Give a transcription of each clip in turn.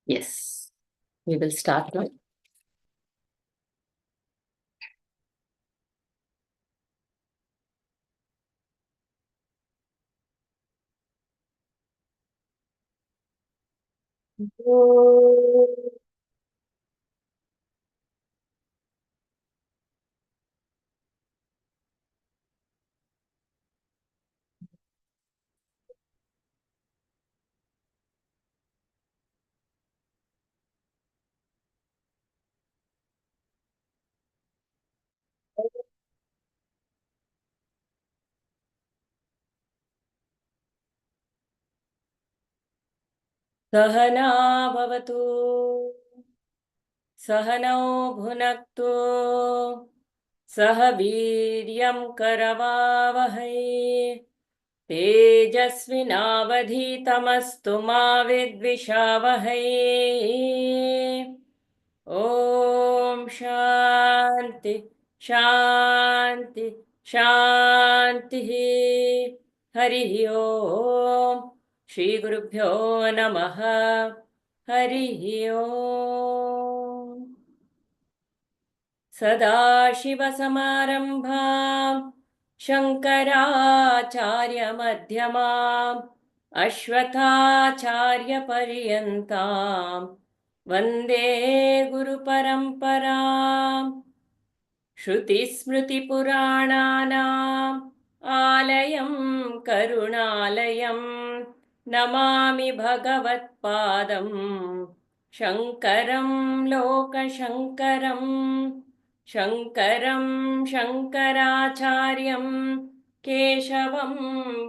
Yes, we will start now. सहना भवतु, सहनौ भुनक्तु, सह वीर्यं करवावहै, तेजस्विनावधीतमस्तु मा विद्विषावहै। ॐ शान्ति शान्ति शान्तिः। हरिः ॐ श्रीगुरुभ्यो नमः। हरिः ॐ। सदाशिवसमारम्भां शङ्कराचार्यमध्यमाम् अश्वत्थाचार्यपर्यन्तां वन्दे गुरुपरम्पराम्। श्रुतिस्मृतिपुराणानाम् आलयं करुणालयं नमामि भगवत्पादं शङ्करं लोकशङ्करम्। शङ्करं शङ्कराचार्यं केशवं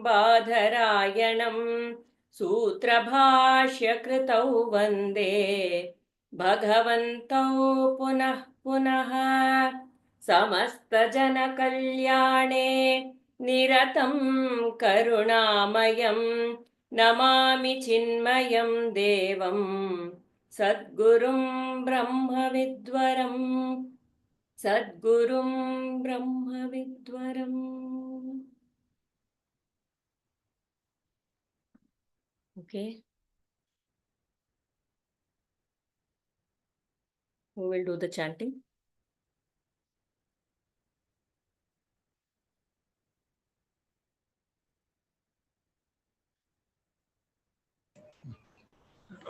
बादरायणं सूत्रभाष्यकृतौ वन्दे भगवन्तौ पुनः पुनः। समस्तजनकल्याणे निरतं करुणामयं नमामि चिन्मयं देवं सद्गुरुं ब्रह्मविद्वरम्। सद्गुरुं ब्रह्मविद्वरम्। Okay. Who will do the chanting?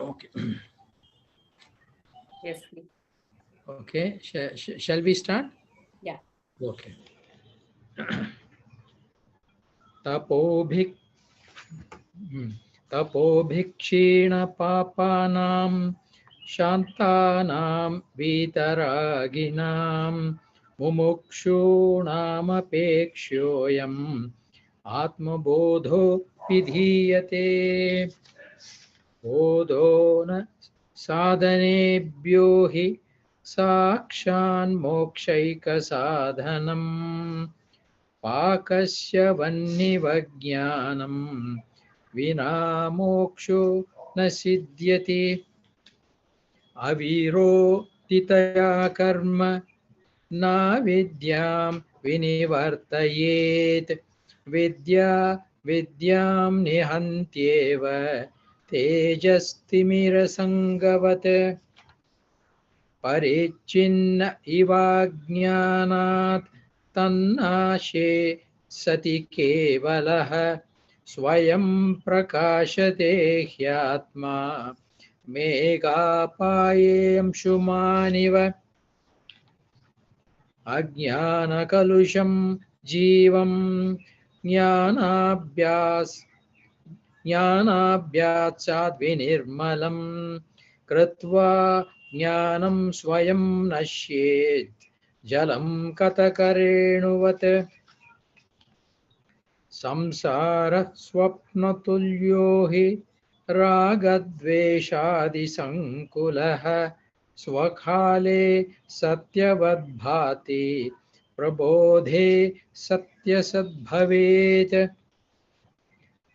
Okay. Yes, please. Okay. Shall we start? Yeah. Okay. तपोभिक्षीणपापानां शान्तानां वीतरागिणां मुमुक्षूणामपेक्ष्योऽयम् आत्मबोधो विधीयते। बोधो न साधनेभ्यो हि साक्षान्मोक्षैकसाधनम् पाकस्य वह्निवज्ञानं विना मोक्षो न सिद्ध्यति। अविरोधितया कर्म न विद्यां विनिवर्तयेत् विद्यां निहन्त्येव तेजस्तिमिरसङ्गवत् परिच्छिन्न इवाज्ञानात् तन्नाशे सति केवलः स्वयं प्रकाशते ह्यात्मा मेघापायेऽंशुमानिव। अज्ञानकलुषं जीवं ज्ञानाभ्यासाद् विनिर्मलं कृत्वा ज्ञानं स्वयं नश्येत् जलं कतकरेणुवत्। संसारः स्वप्नतुल्यो हि रागद्वेषादिसङ्कुलः स्वकाले सत्यवद्भाति प्रबोधे सत्यसद्भवेत्।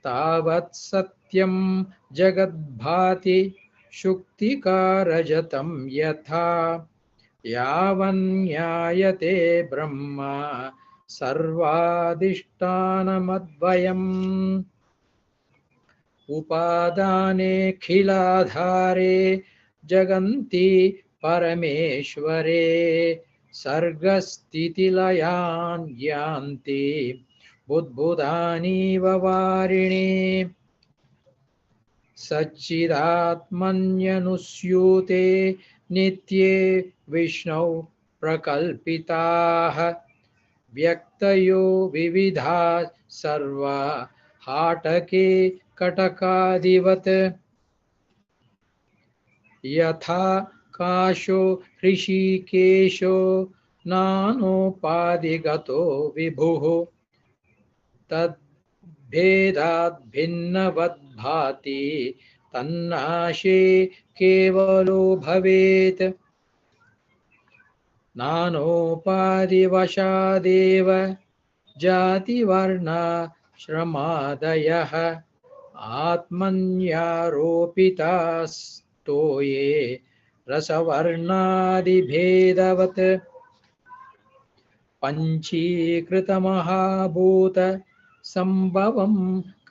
तावत् सत्यं जगद्भाति शुक्तिकारजतं यथा यावन्न्यायते ब्रह्मा सर्वाधिष्ठानमद्वयम्। उपादानेऽखिलाधारे जगन्ति परमेश्वरे सर्गस्थितिलयान् यान्ति बुद्बुधानीव वारिणे सच्चिदात्मन्यनुस्यूते नित्ये विष्णौ प्रकल्पिताः व्यक्तयो विविधा सर्वा हाटके कटकादिवत् यथा काशो ऋषिकेशो नानोपाधिगतो विभुः तद्भेदाद् भिन्नवद्भाति तन्नाशे केवलो भवेत् नानोपाधिवशादेव जातिवर्णाश्रमादयः आत्मन्यारोपितास्तोये रसवर्णादिभेदवत् पञ्चीकृतमहाभूत सम्भवं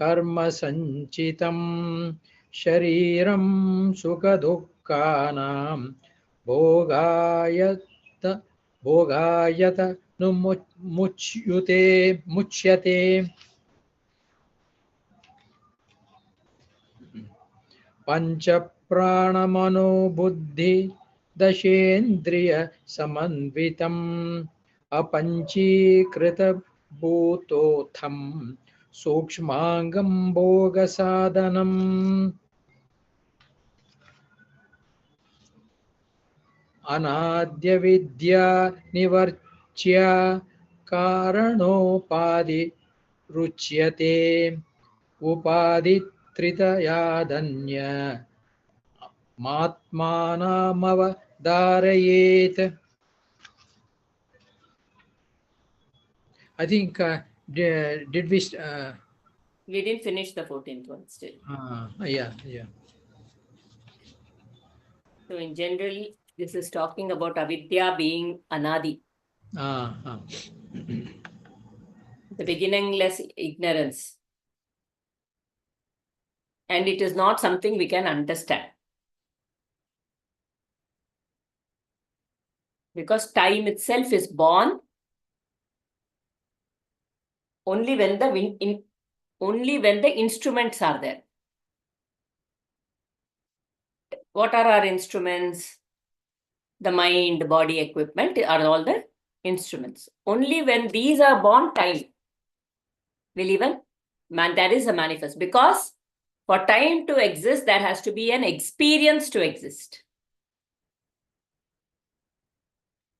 कर्म सञ्चितं शरीरं सुखदुःखानां भोगायत मुच्यते पञ्चप्राणमनो बुद्धि दशेन्द्रिय समन्वितम् अपञ्चीकृतभूतोऽथं सूक्ष्माङ्गं भोगसाधनम् अनाद्यविद्या निवर्च्य कारणोपाधिरुच्यते उपाधित्रितयादन्य मात्मानमवधारयेत्. I think did we We didn't finish the 14th one still. yeah. So in general, this is talking about avidya being anadi, the beginningless ignorance. And it is not something we can understand. Because time itself is born only when the instruments are there. What are our instruments? The mind, body, equipment are all the instruments. Only when these are born, time will even, that is a manifest. Because for time to exist, there has to be an experience to exist.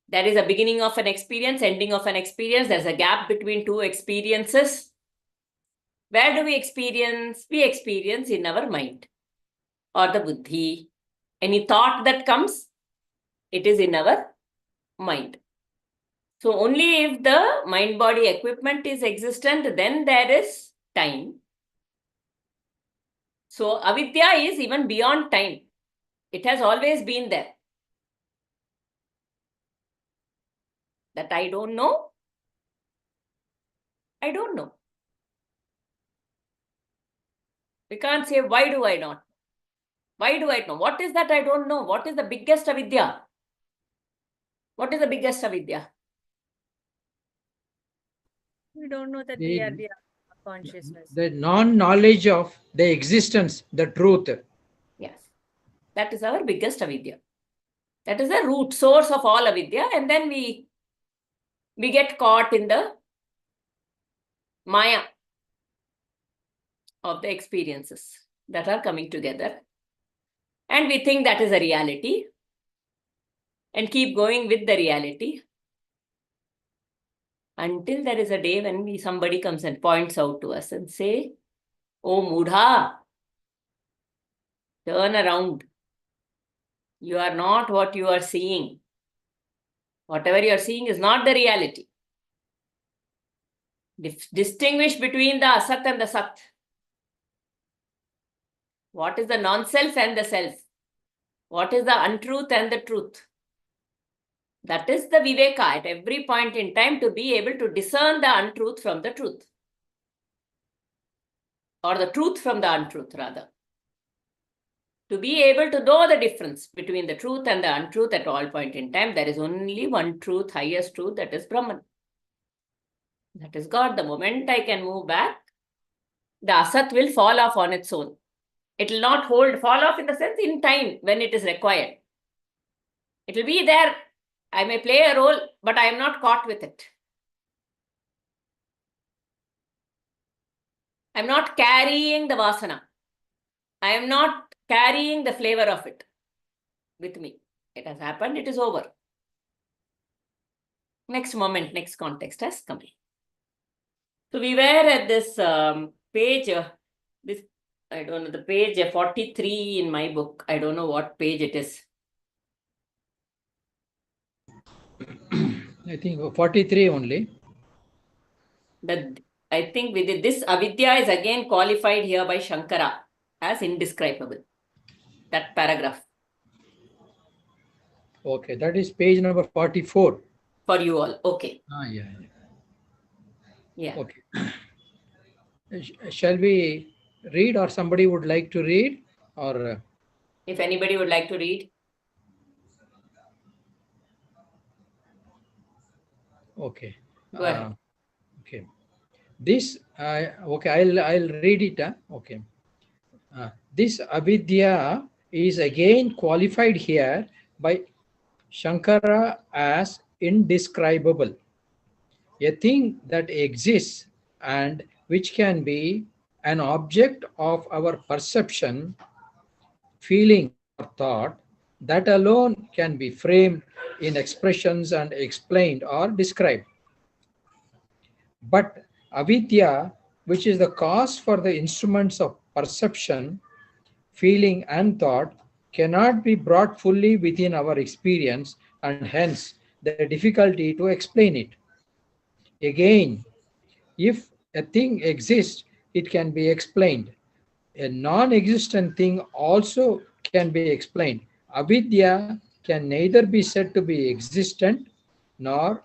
There is a beginning of an experience, ending of an experience. There's a gap between two experiences. Where do we experience? We experience in our mind or the buddhi. Any thought that comes, it is in our mind. So only if the mind-body equipment is existent, then there is time. So avidya is even beyond time. It has always been there. That I don't know. I don't know. We can't say, why do I not? Why do I know? What is that I don't know? What is the biggest avidya? What is the biggest avidya? We don't know that we are the consciousness. The non-knowledge of the existence, the truth. Yes. That is our biggest avidya. That is the root source of all avidya. And then we get caught in the maya of the experiences that are coming together. And we think that is a reality and keep going with the reality until there is a day when somebody comes and points out to us and say, oh Mudha, turn around. You are not what you are seeing. Whatever you are seeing is not the reality. Distinguish between the asat and the sat. What is the non-self and the self? What is the untruth and the truth? That is the viveka at every point in time, to be able to discern the untruth from the truth. Or the truth from the untruth, rather. To be able to know the difference between the truth and the untruth at all point in time, there is only one truth, highest truth, that is Brahman. That is God. The moment I can move back, the asat will fall off on its own. It will not fall off in the sense in time when it is required. It will be there. I may play a role, but I am not caught with it. I am not carrying the vasana. I am not carrying the flavor of it with me. It has happened, it is over. Next moment, next context has come in. So we were at this page, this, I don't know, the page 43 in my book. I don't know what page it is. I think 43 only. I think we did this. Avidya is again qualified here by Shankara as indescribable. That paragraph. Okay, that is page number 44. For you all. Okay. Yeah. Yeah. Okay. Shall we read, or somebody would like to read? Or if anybody would like to read. Okay. Go ahead. Okay. This, okay, I'll read it. Okay. This avidya is again qualified here by Shankara as indescribable, a thing that exists and which can be an object of our perception, feeling, or thought, that alone can be framed in expressions and explained or described. But avidya, which is the cause for the instruments of perception, feeling, and thought, cannot be brought fully within our experience, and hence the difficulty to explain it. Again, if a thing exists, it can be explained. A non-existent thing also can be explained. Avidya can neither be said to be existent nor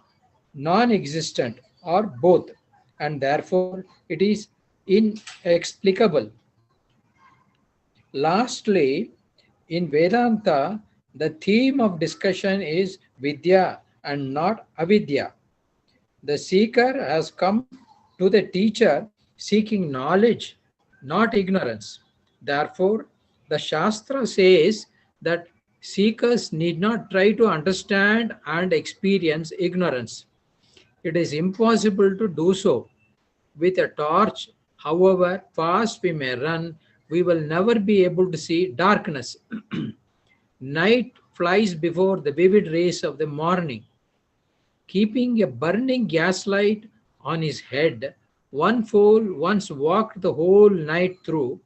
non-existent, or both, and therefore it is inexplicable. Lastly, in Vedanta, the theme of discussion is Vidya and not Avidya. The seeker has come to the teacher seeking knowledge, not ignorance. Therefore, the Shastra says that seekers need not try to understand and experience ignorance. It is impossible to do so. With a torch, however fast we may run, we will never be able to see darkness. Night flies before the vivid rays of the morning. Keeping a burning gaslight on his head, one fool once walked the whole night through,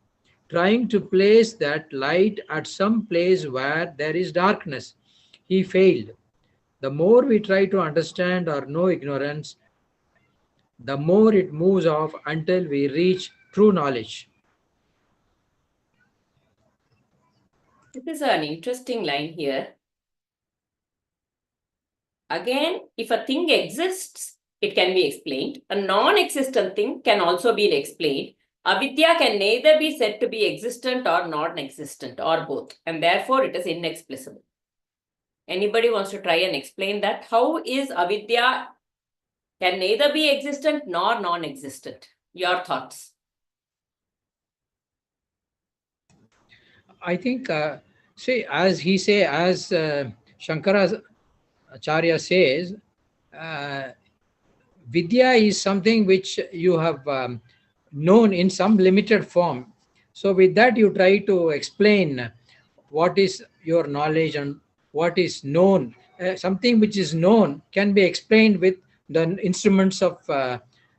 trying to place that light at some place where there is darkness. He failed. The more we try to understand or know ignorance, the more it moves off until we reach true knowledge. This is an interesting line here. Again, if a thing exists, it can be explained. A non-existent thing can also be explained. Avidya can neither be said to be existent or non-existent, or both, and therefore it is inexplicable. Anybody wants to try and explain that? How is avidya can neither be existent nor non-existent? Your thoughts. I think, as Shankara Acharya says, Vidya is something which you have known in some limited form. So with that, you try to explain what is your knowledge and what is known. Something which is known can be explained with the instruments of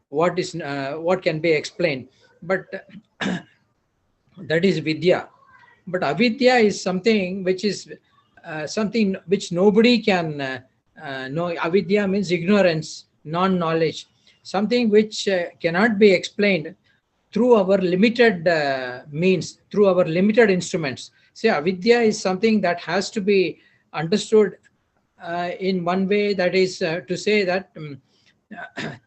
what can be explained. But that is Vidya. But avidya is something which is something which nobody can know. Avidya means ignorance, non-knowledge, something which cannot be explained through our limited means, through our limited instruments. See, avidya is something that has to be understood in one way, that is to say that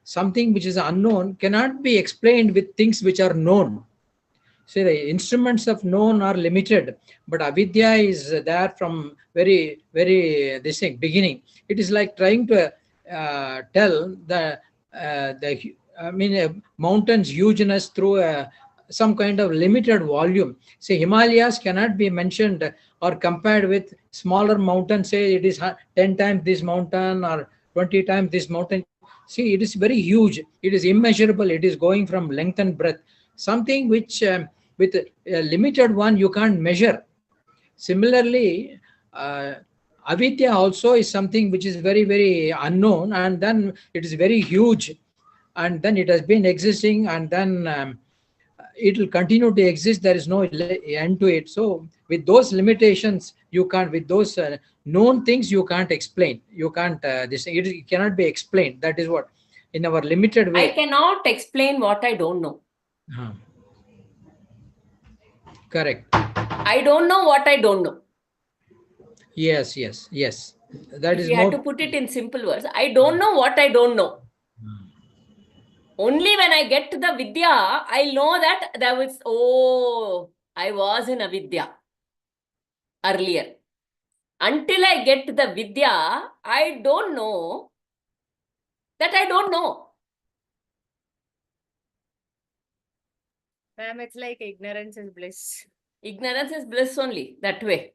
something which is unknown cannot be explained with things which are known. See, the instruments of known are limited, but avidya is there from this thing, beginning. It is like trying to tell mountain's hugeness through some kind of limited volume. Say, Himalayas cannot be mentioned or compared with smaller mountains. Say it is 10 times this mountain or 20 times this mountain. See, it is very huge. It is immeasurable. It is going from length and breadth. Something which with a limited one you can't measure. Similarly, avidya also is something which is very unknown, and then it is very huge, and then it has been existing, and then it will continue to exist. There is no end to it. So with those limitations, you can't, with those known things, you can't explain. You can't it cannot be explained. That is what, in our limited I way. cannot explain what I don't know. Correct. I don't know what I don't know. Yes. That If is you more. had to put it in simple words, I don't know what I don't know. Only when I get to the Vidya, I know that there was, I was in avidya earlier. Until I get to the Vidya, I don't know that I don't know. Ma'am, it's like ignorance is bliss. Ignorance is bliss only, that way.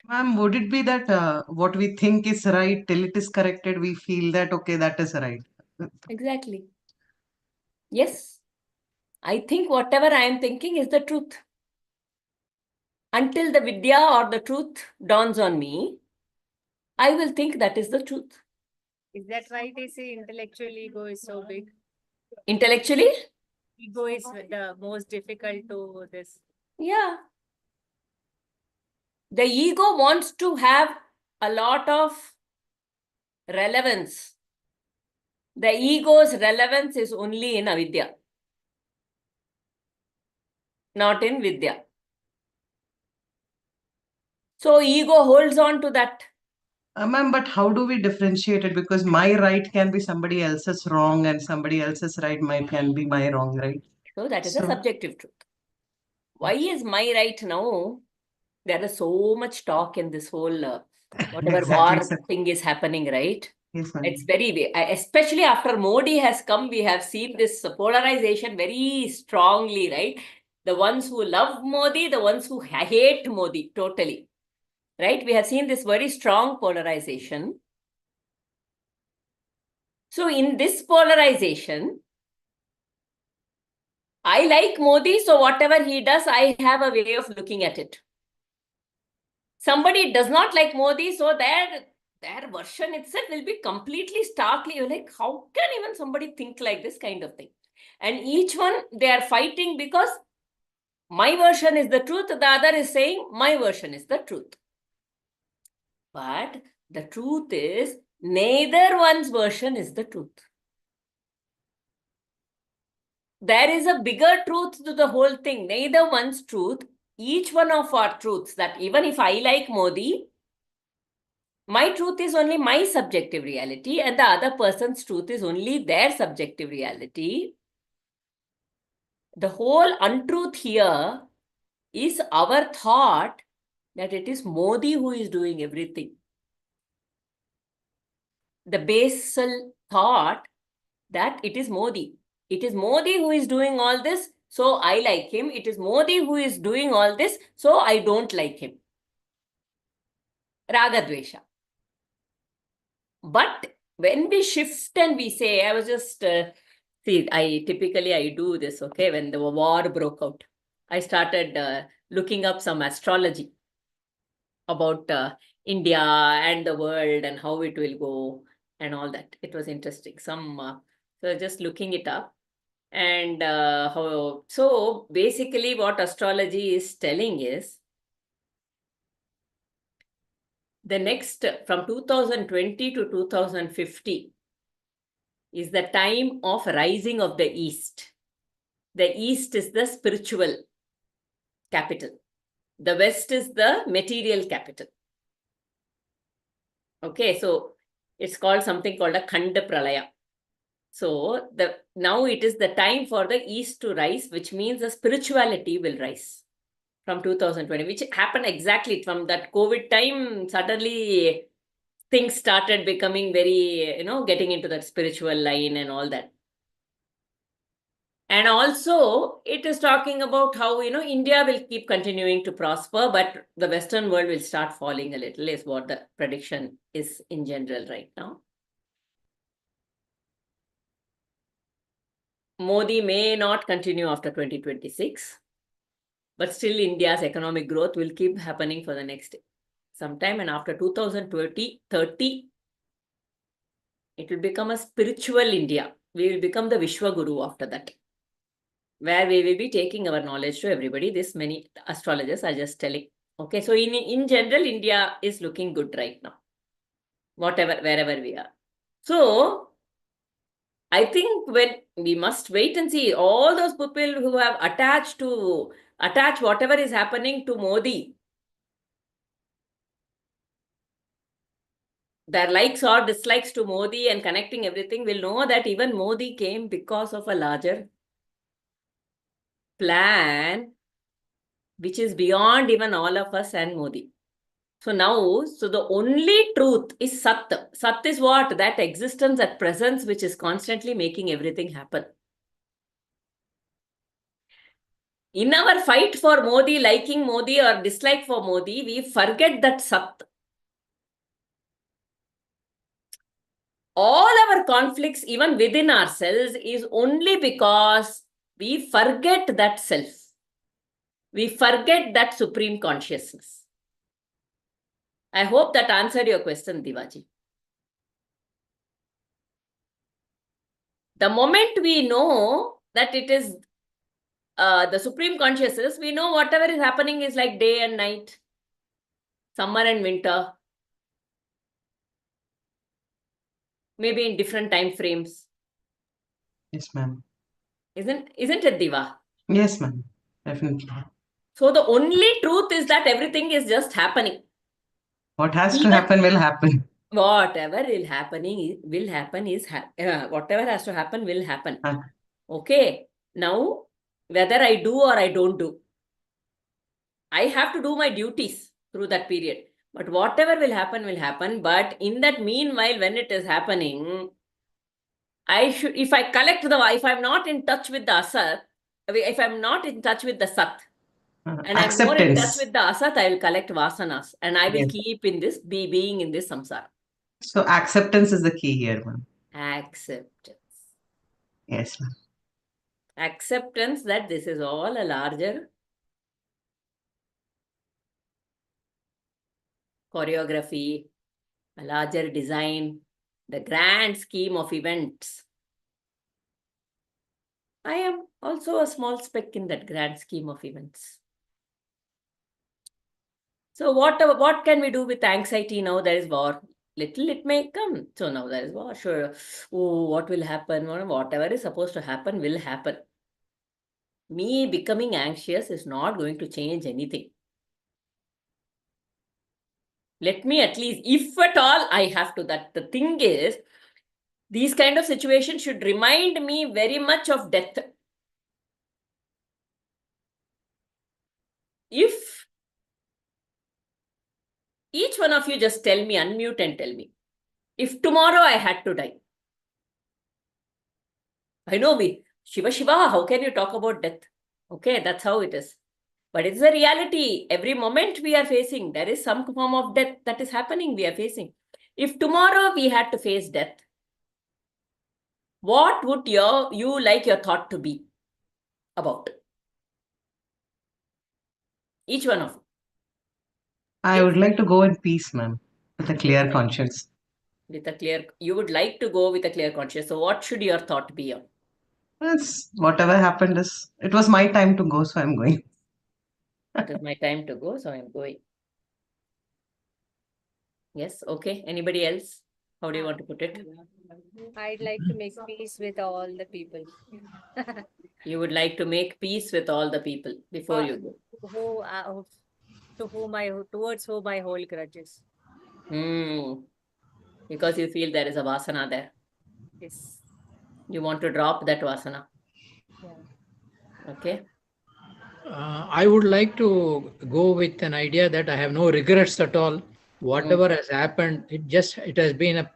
Ma'am, would it be that what we think is right, till it is corrected, we feel that, okay, that is right? Exactly. Yes. I think whatever I am thinking is the truth. Until the Vidya or the truth dawns on me, I will think that is the truth. Is that why they say intellectual ego is so big? Intellectually? Ego is the most difficult to this. Yeah. The ego wants to have a lot of relevance. The ego's relevance is only in avidya, not in vidya. So ego holds on to that. Ma'am, but how do we differentiate it? Because my right can be somebody else's wrong, and somebody else's right can be my wrong, right? So that is a So- subjective truth. Why is my right now? There is so much talk in this whole whatever Exactly, war sir. thing is happening, right? Yes, ma'am. It's very, especially after Modi has come, we have seen this polarization very strongly, right? The ones who love Modi, the ones who hate Modi, totally, right? We have seen this very strong polarization. So in this polarization, I like Modi, so whatever he does, I have a way of looking at it. Somebody does not like Modi, so their version itself will be completely starkly, you're like, how can even somebody think like this kind of thing? And each one, they are fighting because my version is the truth, the other is saying my version is the truth. But the truth is, neither one's version is the truth. There is a bigger truth to the whole thing, neither one's truth. Each one of our truths, that even if I like Modi, my truth is only my subjective reality, and the other person's truth is only their subjective reality. The whole untruth here is our thought that it is Modi who is doing everything. The basal thought that it is Modi. It is Modi who is doing all this, so I like him. It is Modi who is doing all this, so I don't like him. Raga Dvesha. But when we shift and we say, I was just, see, I do this, okay, when the war broke out, I started looking up some astrology about India and the world and how it will go and all that. It was interesting. So just looking it up. And so basically what astrology is telling is, the next, from 2020 to 2050, is the time of rising of the East. The East is the spiritual capital. The West is the material capital. Okay, so it's called something called a Khanda Pralaya. So now it is the time for the East to rise, which means the spirituality will rise from 2020, which happened exactly from that COVID time. Suddenly things started becoming very, getting into that spiritual line and all that. And also, it is talking about how, India will keep continuing to prosper, but the Western world will start falling a little, is what the prediction is in general right now. Modi may not continue after 2026, but still India's economic growth will keep happening for the next sometime. And after 2030, it will become a spiritual India. We will become the Vishwa Guru after that, where we will be taking our knowledge to everybody. This many astrologers are just telling. Okay, so in general, India is looking good right now, wherever we are. So I think when we must wait and see all those people who have attached whatever is happening to Modi, their likes or dislikes to Modi and connecting everything, will know that even Modi came because of a larger plan, which is beyond even all of us and Modi. So now, the only truth is Sat. Sat is what? That existence, that presence, which is constantly making everything happen. In our fight for Modi, liking Modi or dislike for Modi, we forget that Sat. All our conflicts, even within ourselves, is only because we forget that self. We forget that supreme consciousness. I hope that answered your question, Divaji. The moment we know that it is the supreme consciousness, we know whatever is happening is like day and night, summer and winter, maybe in different time frames. Yes, ma'am. Isn't it, Diva? Yes, ma'am. Definitely. So the only truth is that everything is just happening. What has to happen will happen. Whatever will happen whatever has to happen will happen. Ah. Okay. Now, whether I do or I don't do, I have to do my duties through that period. But whatever will happen will happen. But in that meanwhile, when it is happening, if I'm not in touch with the Asat, if I'm not in touch with the Sat, and I'm more in touch Acceptance. with the Asat, I will collect vasanas and I will Yes. keep in this, being in this samsara. So acceptance is the key here, ma'am. Acceptance. Yes, ma'am. Acceptance that this is all a larger choreography, a larger design, the grand scheme of events. I am also a small speck in that grand scheme of events. So what can we do with anxiety now? There is war. Little it may come. So now there is war. Sure. Oh, what will happen? Whatever is supposed to happen will happen. Me becoming anxious is not going to change anything. Let me at least, if at all I have to, that the thing is, these kind of situations should remind me very much of death. If each one of you just tell me, unmute and tell me, if tomorrow I had to die. I know Shiva, how can you talk about death? Okay, that's how it is. But it's a reality. Every moment we are facing, there is some form of death that is happening, we are facing. If tomorrow we had to face death, what would you like your thought to be about? Each one of you. I would like to go in peace, ma'am, with a clear conscience. You would like to go with a clear conscience. So what should your thought be on? Yes, whatever happened it was my time to go, so I'm going. It is my time to go, so I'm going. Yes, okay. Anybody else? How do you want to put it? I'd like to make peace with all the people. You would like to make peace with all the people before you go. Towards whom I hold grudges. Because you feel there is a vasana there. Yes. You want to drop that vasana. Yeah. Okay. I would like to go with an idea that I have no regrets at all. Whatever has happened, it has been a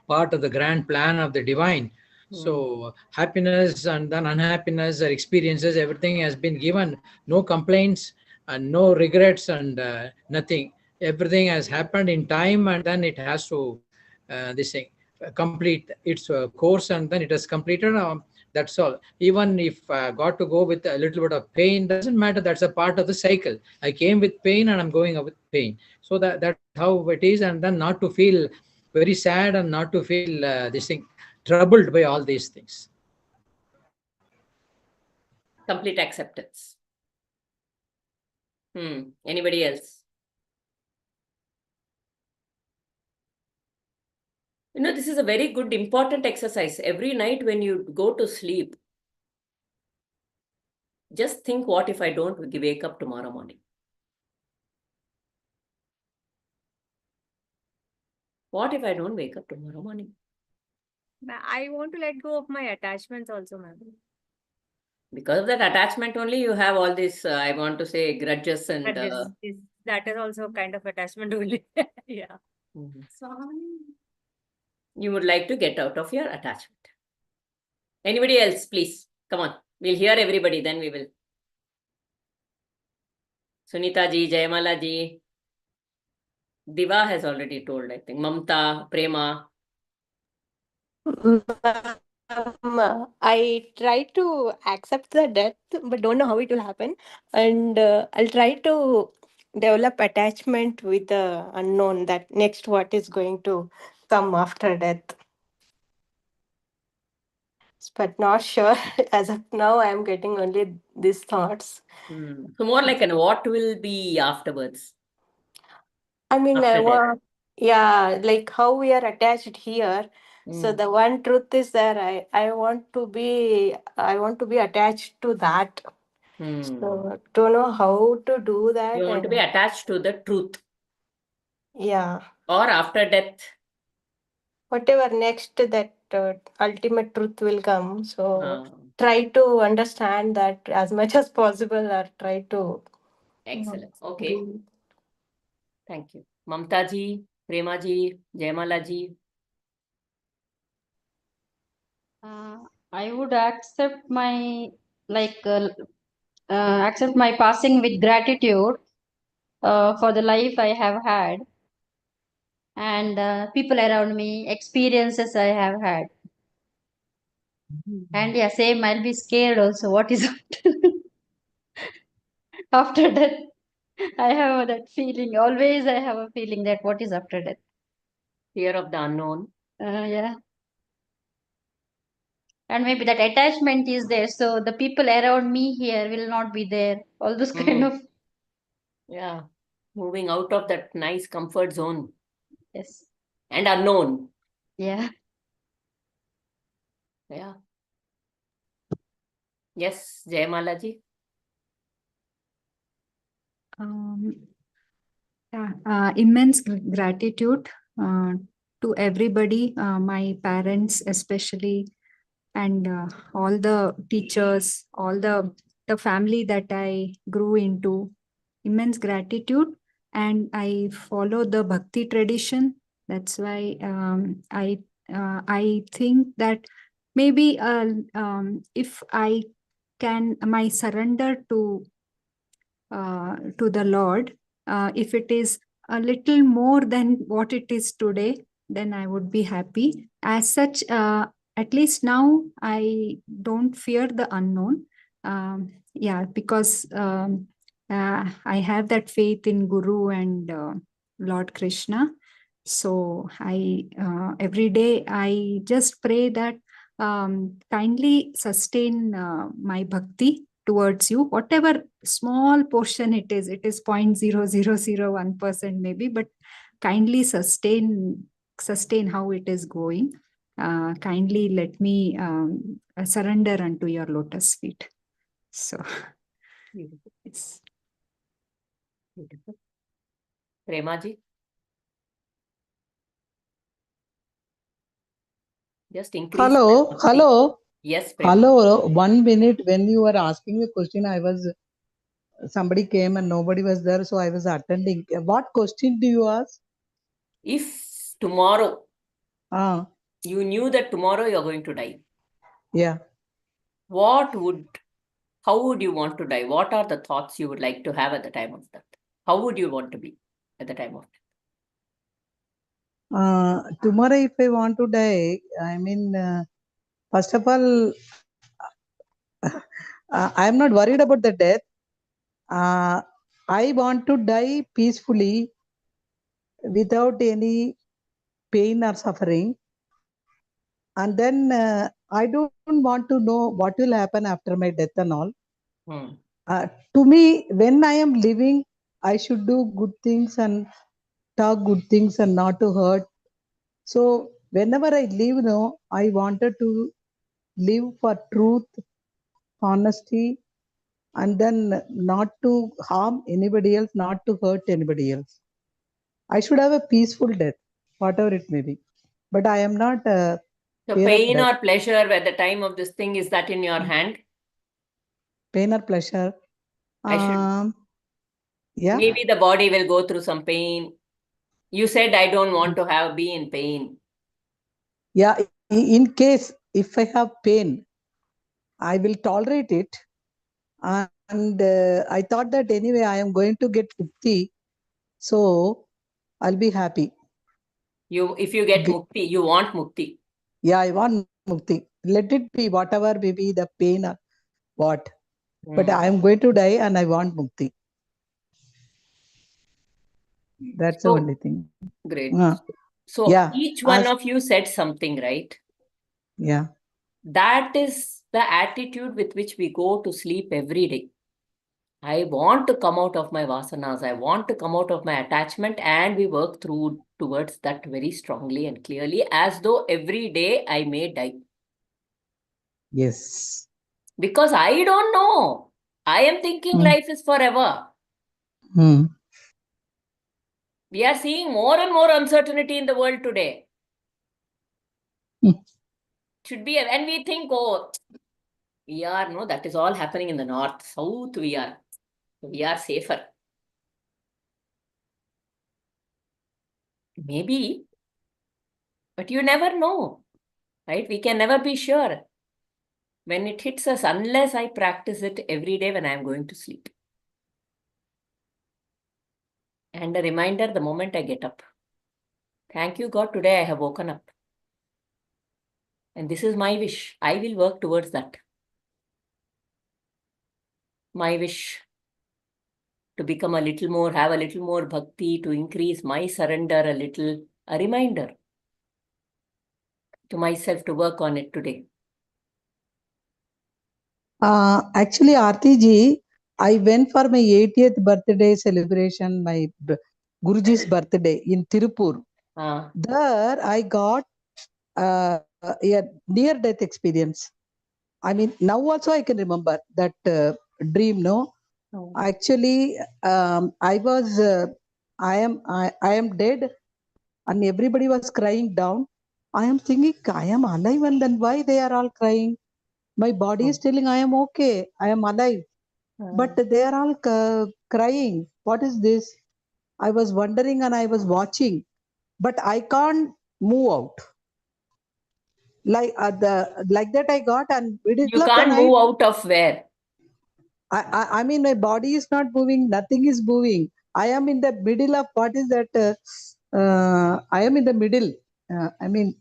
part of the grand plan of the divine. So happiness and then unhappiness or experiences, everything has been given. No complaints and no regrets and nothing. Everything has happened in time, and then it has to this thing complete its course, and then it has completed. That's all. Even if got to go with a little bit of pain, doesn't matter. That's a part of the cycle. I came with pain, and I'm going out with pain. So that's how it is, and then not to feel very sad and not to feel this thing troubled by all these things. Complete acceptance. Anybody else? This is a very good, important exercise. Every night when you go to sleep, just think, what if I don't wake up tomorrow morning? What if I don't wake up tomorrow morning? I want to let go of my attachments also, ma'am. Because of that attachment only, you have all this, I want to say, grudges and... That is also kind of attachment only. Yeah. You would like to get out of your attachment. Anybody else, please? Come on. We'll hear everybody, then we will. Sunita ji, Jayamala ji. Diva has already told, I think. Mamta, Prema. I try to accept the death, but don't know how it will happen. And I'll try to develop attachment with the unknown, that next what is going to come after death. But not sure. As of now, I am getting only these thoughts. So more like what will be afterwards? I mean, After death. yeah, like how we are attached here. So the one truth is that I want to be attached to that. So don't know how to do that. You want to be attached to the truth. Yeah. Or after death. Whatever next that ultimate truth will come. So try to understand that as much as possible, or try to. Excellent. Okay. Thank you. Mamta ji, Prema ji, Jayamala ji. I would accept my accept my passing with gratitude for the life I have had and people around me, experiences I have had. And yeah, same, I'll be scared also. What is after death? I have that feeling. Always I have a feeling that what is after death? Fear of the unknown. Yeah. And maybe that attachment is there. So the people around me here will not be there. All those kind of. Yeah. Moving out of that nice comfort zone. Yes. And unknown. Yeah. Yeah. Yes, Jayamala ji. Immense gratitude to everybody, my parents especially, and all the teachers, all the family that I grew into. Immense gratitude, and I follow the bhakti tradition. That's why I think that maybe if I can, my surrender to the Lord, if it is a little more than what it is today, then I would be happy. As such, at least now I don't fear the unknown. Yeah, because I have that faith in Guru and Lord Krishna. So I every day I just pray that kindly sustain my bhakti towards you, whatever small portion it is 0.0001% maybe, but kindly sustain how it is going. Kindly let me surrender unto your lotus feet. So it's Beautiful. Prema ji. Just increase. Hello, the bhakti. hello, Yes, Prema. hello. 1 minute, when you were asking the question, somebody came and nobody was there, so I was attending. What question do you ask? If tomorrow Ah, you knew that tomorrow you're going to die, yeah. how would you want to die? What are the thoughts you would like to have at the time of death? How would you want to be at the time of death? Tomorrow, if I want to die, first of all, I'm not worried about the death. I want to die peacefully without any pain or suffering. And then I don't want to know what will happen after my death and all. To me, when I am living, I should do good things and talk good things and not to hurt. So whenever I live, I wanted to live for truth, honesty, and then not to harm anybody else, not to hurt anybody else. I should have a peaceful death, whatever it may be. But I am not So fear of pain death. or pleasure at the time of this thing, is that in your hand? Pain or pleasure. I should. Yeah. Maybe the body will go through some pain. You said I don't want to be in pain. Yeah. In case if I have pain, I will tolerate it. And I thought that anyway, I am going to get mukti, so I'll be happy. If you get mukti, you want mukti. Yeah, I want mukti. Let it be whatever may be the pain or what. But I am going to die and I want mukti. That's the only thing. Great. So yeah, each one of you said something, right? Yeah. That is the attitude with which we go to sleep every day. I want to come out of my vasanas. I want to come out of my attachment, and we work towards that very strongly and clearly, as though every day I may die. Yes. Because I don't know. I am thinking life is forever. We are seeing more and more uncertainty in the world today. Should be, and we think, oh, that is all happening in the north, south, we are safer. Maybe, but you never know, right? We can never be sure when it hits us, unless I practice it every day when I am going to sleep. And a reminder the moment I get up. Thank you, God, today I have woken up. And this is my wish. I will work towards that. My wish to become have a little more bhakti, to increase my surrender a little, a reminder to myself to work on it today. Actually, Aarti ji, I went for my 80th birthday celebration, my Guruji's birthday in Tirupur. There I got a near-death experience. I mean, now also I can remember that dream. No, actually, I am dead, and everybody was crying down. I am thinking, I am alive, and then why they are all crying? My body is telling I am okay, I am alive, but they are all crying. What is this? I was wondering and I was watching, but I can't move out. Like that I got, and you can't move out of where? I mean, my body is not moving, nothing is moving. I am in the middle of what is that? I am in the middle. I mean,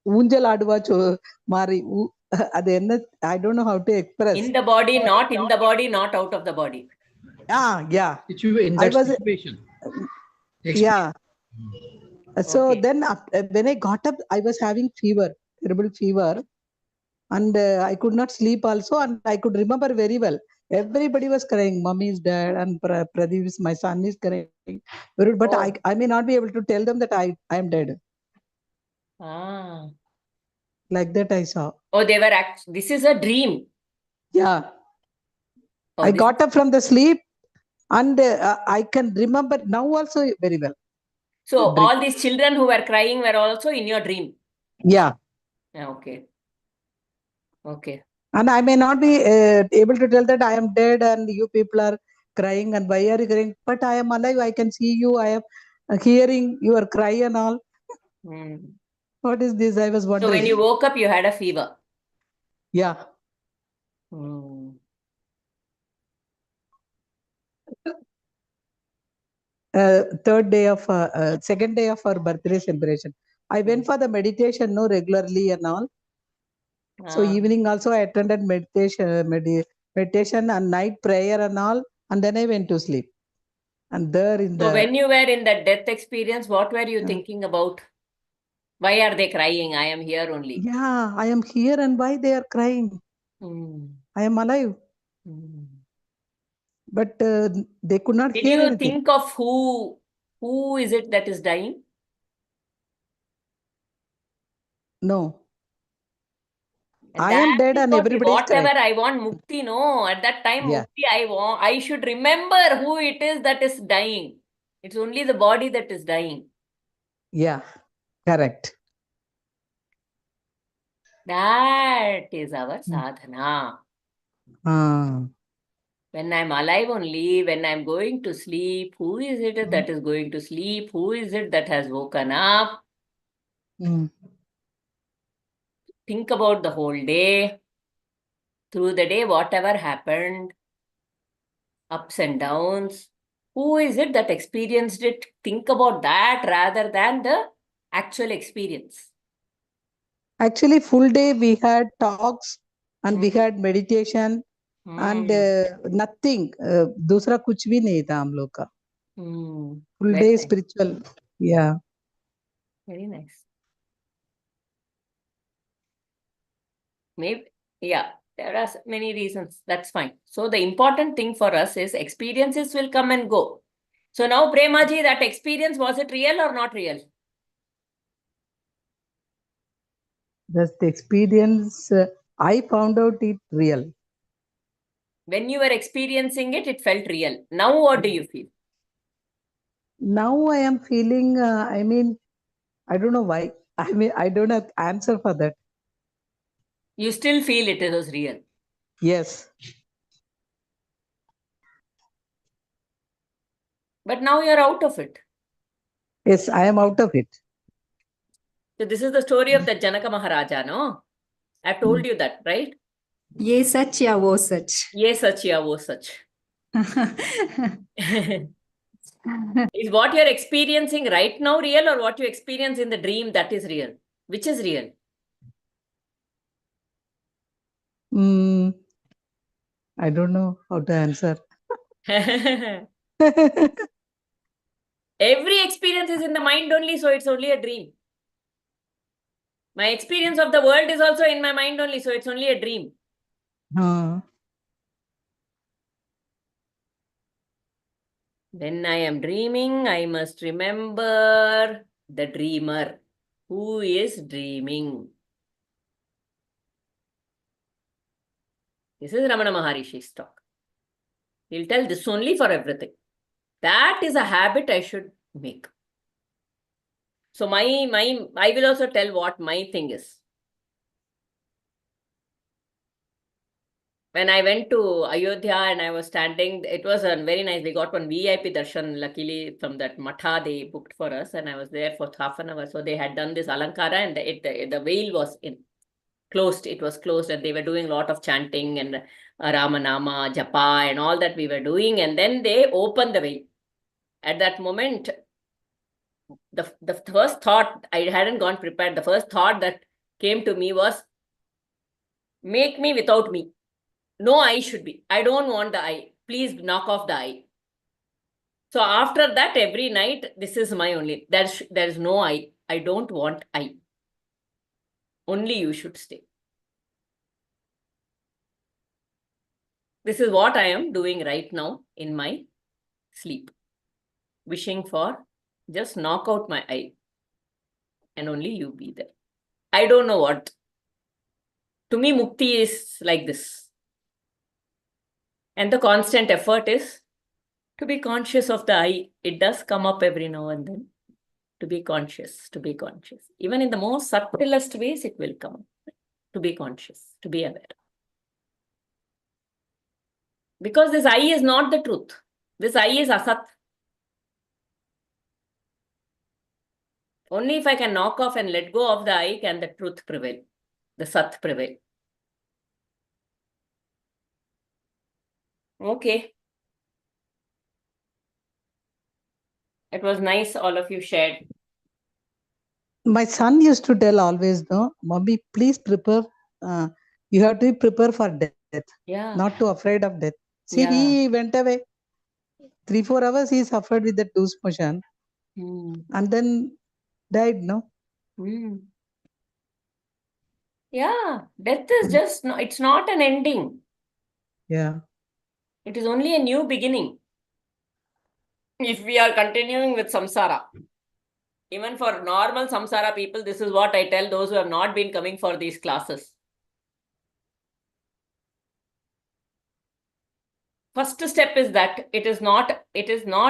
Unjal Adva Mari. I don't know how to express. In the body, not in the body, not out of the body. Yeah. In that situation. Yeah. So then when I got up, I was having fever, terrible fever. And I could not sleep also. And I could remember very well. Everybody was crying. Mommy is dead and Pradeep is my son is crying. But I may not be able to tell them that I am dead. Like that I saw. Oh, they were this is a dream. Yeah. I got up from the sleep and I can remember now also very well. So all these children who were crying were also in your dream? Yeah. Okay. Okay. And I may not be able to tell that I am dead and you people are crying and why are you crying? But I am alive. I can see you. I am hearing your cry and all. Hmm. What is this? I was So when wondering. you woke up, you had a fever. Yeah. Hmm. Second day of our birthday celebration. I went for the meditation no regularly and all. So Ah. evening also I attended meditation and night prayer and all, and then I went to sleep. And there in So the when you were in that death experience, what were you thinking about? Why are they crying? I am here only. yeah, I am here and why they are crying? Hmm. I am alive, Hmm. but they could not Did hear you anything. think of who is it that is dying? No, And I that am dead is and what everybody is whatever crying. I want mukti, no. At that time, Yeah, mukti I should remember who it is that is dying. It's only the body that is dying. yeah, correct. That is our sadhana. Ah, When I'm alive only, when I'm going to sleep, who is it that is going to sleep? Who is it that has woken up? mm. Think about the whole day. Through the day, whatever happened, ups and downs. Who is it that experienced it? Think about that rather than the actual experience. Actually, full day we had talks and we Hmm. had meditation and nothing. दूसरा कुछ भी नहीं था हम लोग का. Full Very day nice. spiritual. Yeah. Very nice. Maybe, yeah, there are many reasons. That's fine. So the important thing for us is experiences will come and go. So now, Premaji, that experience, was it real or not real? That's the experience. I found out it real. When you were experiencing it, it felt real. Now, what do you feel? Now I am feeling, I mean, I don't know why. I mean, I don't have answer for that. You still feel it was real. Yes. But now you're out of it. Yes, I am out of it. So this is the story of the Janaka Maharaja, no? I've told you that, right? ये सच या वो सच. Ye sach ya wo sach. Is what you're experiencing right now real or what you experience in the dream that is real? Which is real? Mm, I don't know how to answer. Every experience is in the mind only, so it's only a dream. My experience of the world is also in my mind only, so it's only a dream. When I am dreaming, I must remember the dreamer. Who is dreaming? This is Ramana Maharishi's talk. He'll tell this only for everything. That is a habit I should make. So I will also tell what my thing is. When I went to Ayodhya and I was standing, it was a very nice. We got one VIP darshan, luckily from that matha they booked for us, and I was there for half an hour. So they had done this alankara, and the veil was closed. It was closed, and they were doing a lot of chanting and Ramanama, Japa, and all that we were doing. And then they opened the veil. At that moment, the first thought, I hadn't gone prepared. The first thought that came to me was, make me without me. No eye should be. I don't want the eye. Please knock off the eye. So after that, every night, this is my only. There is no eye. I don't want eye. Only you should stay. This is what I am doing right now in my sleep. Wishing for just knock out my eye. And only you be there. I don't know what. To me, mukti is like this. And the constant effort is to be conscious of the eye. It does come up every now and then. To be conscious, to be conscious. Even in the most subtlest ways, it will come. To be conscious, to be aware. Because this I is not the truth. This I is asat. Only if I can knock off and let go of the I can the truth prevail, the sat prevail. Okay. It was nice all of you shared. My son used to tell always, no, Mommy, please prepare. You have to be prepared for death, Yeah. not too afraid of death. See, Yeah. he went away. 3-4 hours he suffered with the loose motion and then died, no? Yeah. Death is just, no, it's not an ending. Yeah. It is only a new beginning. If we are continuing with samsara. Even for normal samsara people, this is what I tell those who have not been coming for these classes. First step is that it is not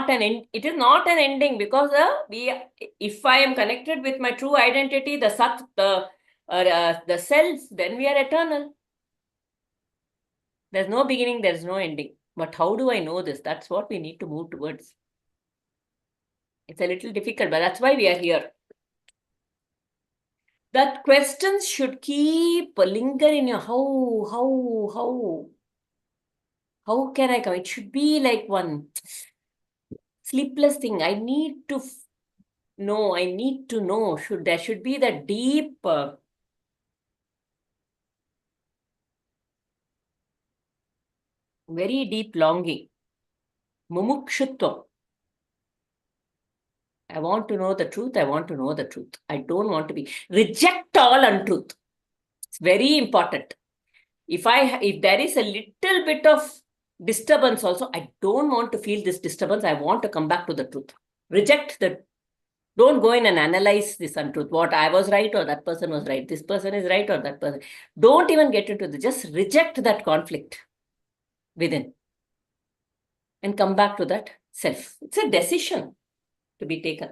an ending, because if I am connected with my true identity, the sat, the self, then we are eternal. There's no beginning, there's no ending. But how do I know this? That's what we need to move towards. It's a little difficult, but that's why we are here. That questions should keep linger in your how can I come? It should be like one sleepless thing. I need to know. I need to know. There should be that deep very deep longing. Mumukshutvam. I want to know the truth. I want to know the truth. I don't want to be. Reject all untruth. It's very important. If there is a little bit of disturbance also, I don't want to feel this disturbance. I want to come back to the truth. Reject the. Don't go in and analyze this untruth. What I was right or that person was right. This person is right or that person. Don't even get into this. Just reject that conflict within. And come back to that self. It's a decision to be taken.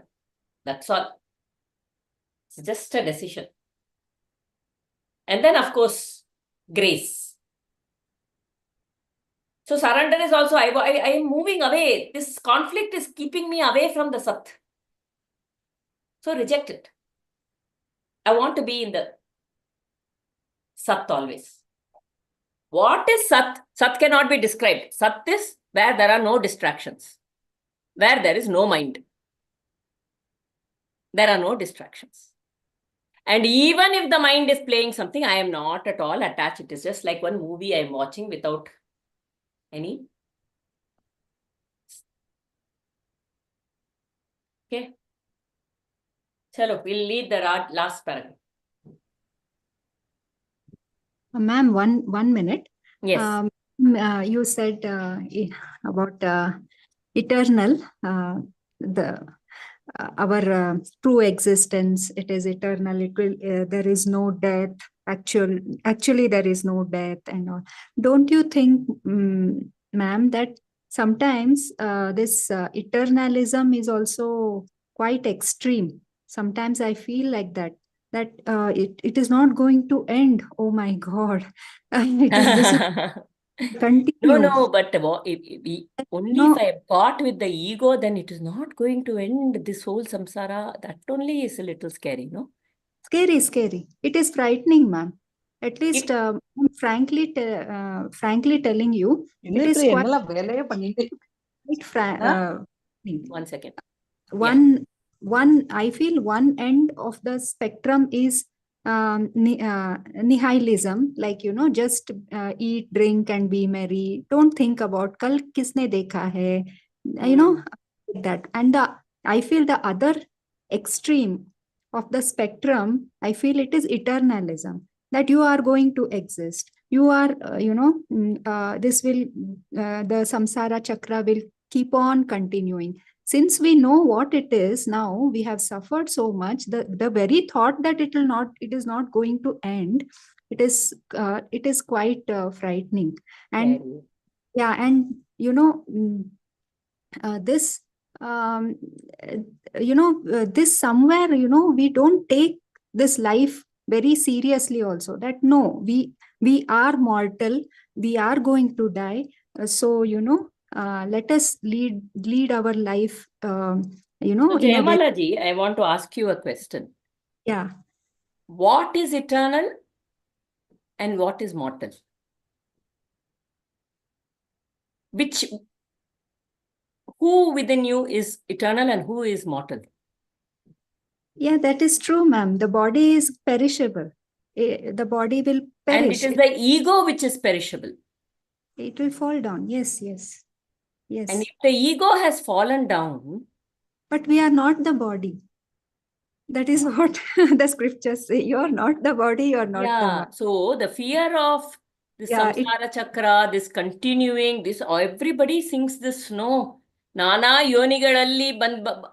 That's all. It's just a decision. And then, of course, grace. So surrender is also, I am moving away. This conflict is keeping me away from the Sat. So reject it. I want to be in the Sat always. What is Sat? Sat cannot be described. Sat is where there are no distractions, where there is no mind. There are no distractions. And even if the mind is playing something, I am not at all attached. It is just like one movie I am watching without any. Okay. Chalo, we'll lead the last paragraph. Ma'am, one minute. Yes. You said about eternal, our true existence. It is eternal. It will. There is no death. Actually, there is no death and all. Don't you think, ma'am, that sometimes this eternalism is also quite extreme? Sometimes I feel like that it is not going to end. Oh my God. This is continue. No, but only if I am caught with the ego, then it is not going to end this whole samsara. That only is a little scary, no? Scary. It is frightening, ma'am. At least, frankly telling you, it is quite frightening. 1 second. I feel one end of the spectrum is nihilism, like, just eat, drink and be merry. Don't think about kal kisne dekha hai, like that. And I feel the other extreme of the spectrum, I feel it is eternalism, that you are going to exist. You are, the samsara chakra will keep on continuing. Since we know what it is now, we have suffered so much. The very thought that it is not going to end, it is quite frightening. And yeah, and this this somewhere, we don't take this life very seriously also, that no, we are mortal, we are going to die. So, let us lead our life, So, in a very, Jayamala ji, I want to ask you a question. yeah. What is eternal and what is mortal? Who within you is eternal and who is mortal? Yeah, that is true, ma'am. The body is perishable. The body will And perish. it is the ego which is perishable. It will fall down. Yes, yes. Yes. And if the ego has fallen down, But we are not the body. That is what the scriptures say. You are not the body, you are not the yeah, mind. so the fear of this Yeah, samsara chakra, this continuing, this everybody thinks this, no. Nana yonigalalli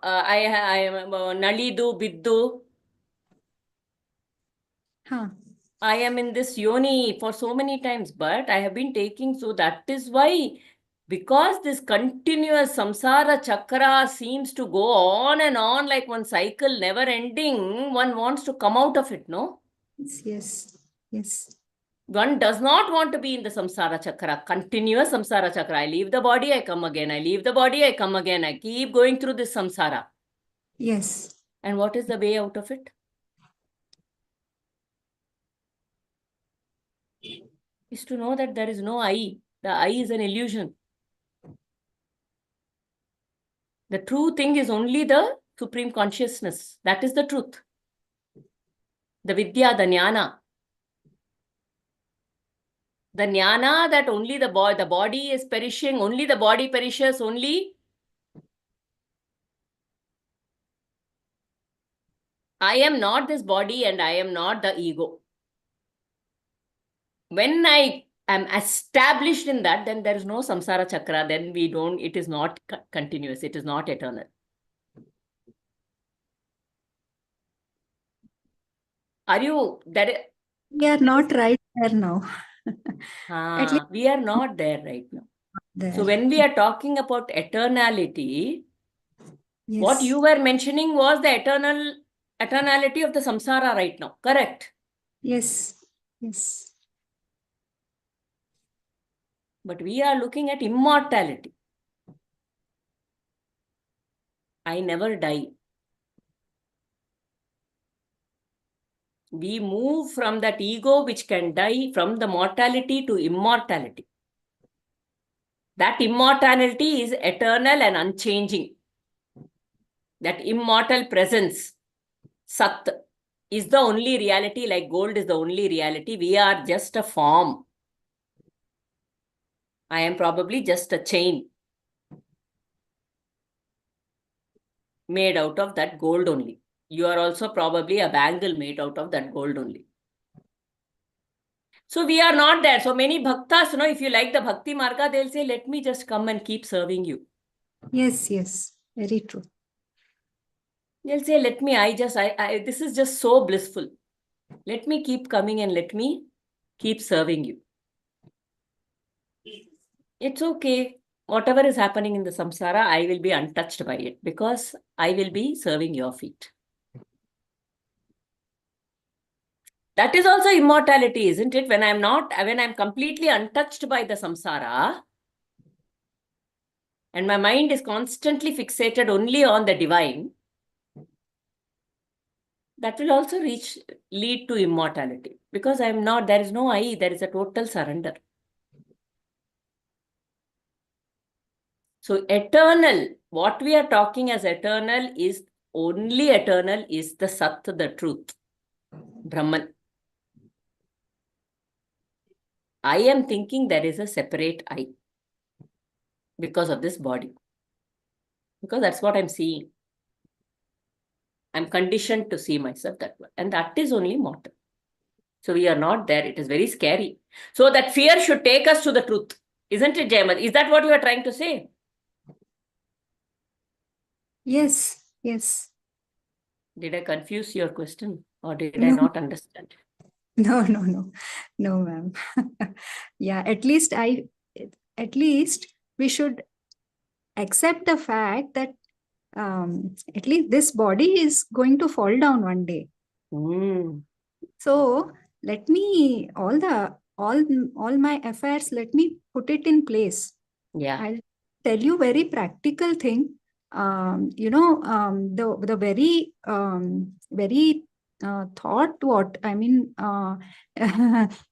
I nalidu biddu. huh. I am in this yoni for so many times, but I have been taking, so that is why, because this continuous samsara chakra seems to go on and on like one cycle never ending, one wants to come out of it, no? Yes, yes, yes. One does not want to be in the samsara chakra, continuous samsara chakra. I leave the body, I come again. I leave the body, I come again. I keep going through this samsara. Yes. And what is the way out of it? Is to know that there is no I. The I is an illusion. The true thing is only the supreme consciousness. That is the truth. The vidya, the jnana. The jnana that only the body is perishing, only the body perishes, only I am not this body and I am not the ego. When I am established in that, then there is no samsara chakra. Then it is not continuous. It is not eternal. Are you, We are not right there now. At least we are not there right now. there. So when we are talking about eternality, Yes. what you were mentioning was the eternality of the samsara right now. Correct? Yes. Yes. But we are looking at immortality. I never die. We move from that ego which can die, from the mortality to immortality. That immortality is eternal and unchanging. That immortal presence, Sat, is the only reality, like gold is the only reality. We are just a form. I am probably just a chain made out of that gold only. You are also probably a bangle made out of that gold only. So we are not there. So many bhaktas, if you like the bhakti marga, they'll say, let me just come and keep serving you. Yes, yes. Very true. They'll say, let me, this is just so blissful. Let me keep coming and let me keep serving you. It's okay. Whatever is happening in the samsara, I will be untouched by it because I will be serving your feet. That is also immortality, isn't it? When I'm completely untouched by the samsara, and my mind is constantly fixated only on the divine, that will also lead to immortality. Because there is no I, there is a total surrender. So eternal, what we are talking as eternal is only eternal is the Sat, the truth, Brahman. I am thinking there is a separate I because of this body. Because that's what I'm seeing. I'm conditioned to see myself that way. And that is only mortal. So we are not there. It is very scary. So that fear should take us to the truth. Isn't it, Jayamad? Is that what you are trying to say? Yes, yes. Did I confuse your question or did I No. not understand? No, no, no. No, ma'am. Yeah, at least we should accept the fact that at least this body is going to fall down one day. So let me all my affairs, let me put it in place. Yeah. I'll tell you very practical thing. The very thought what I mean.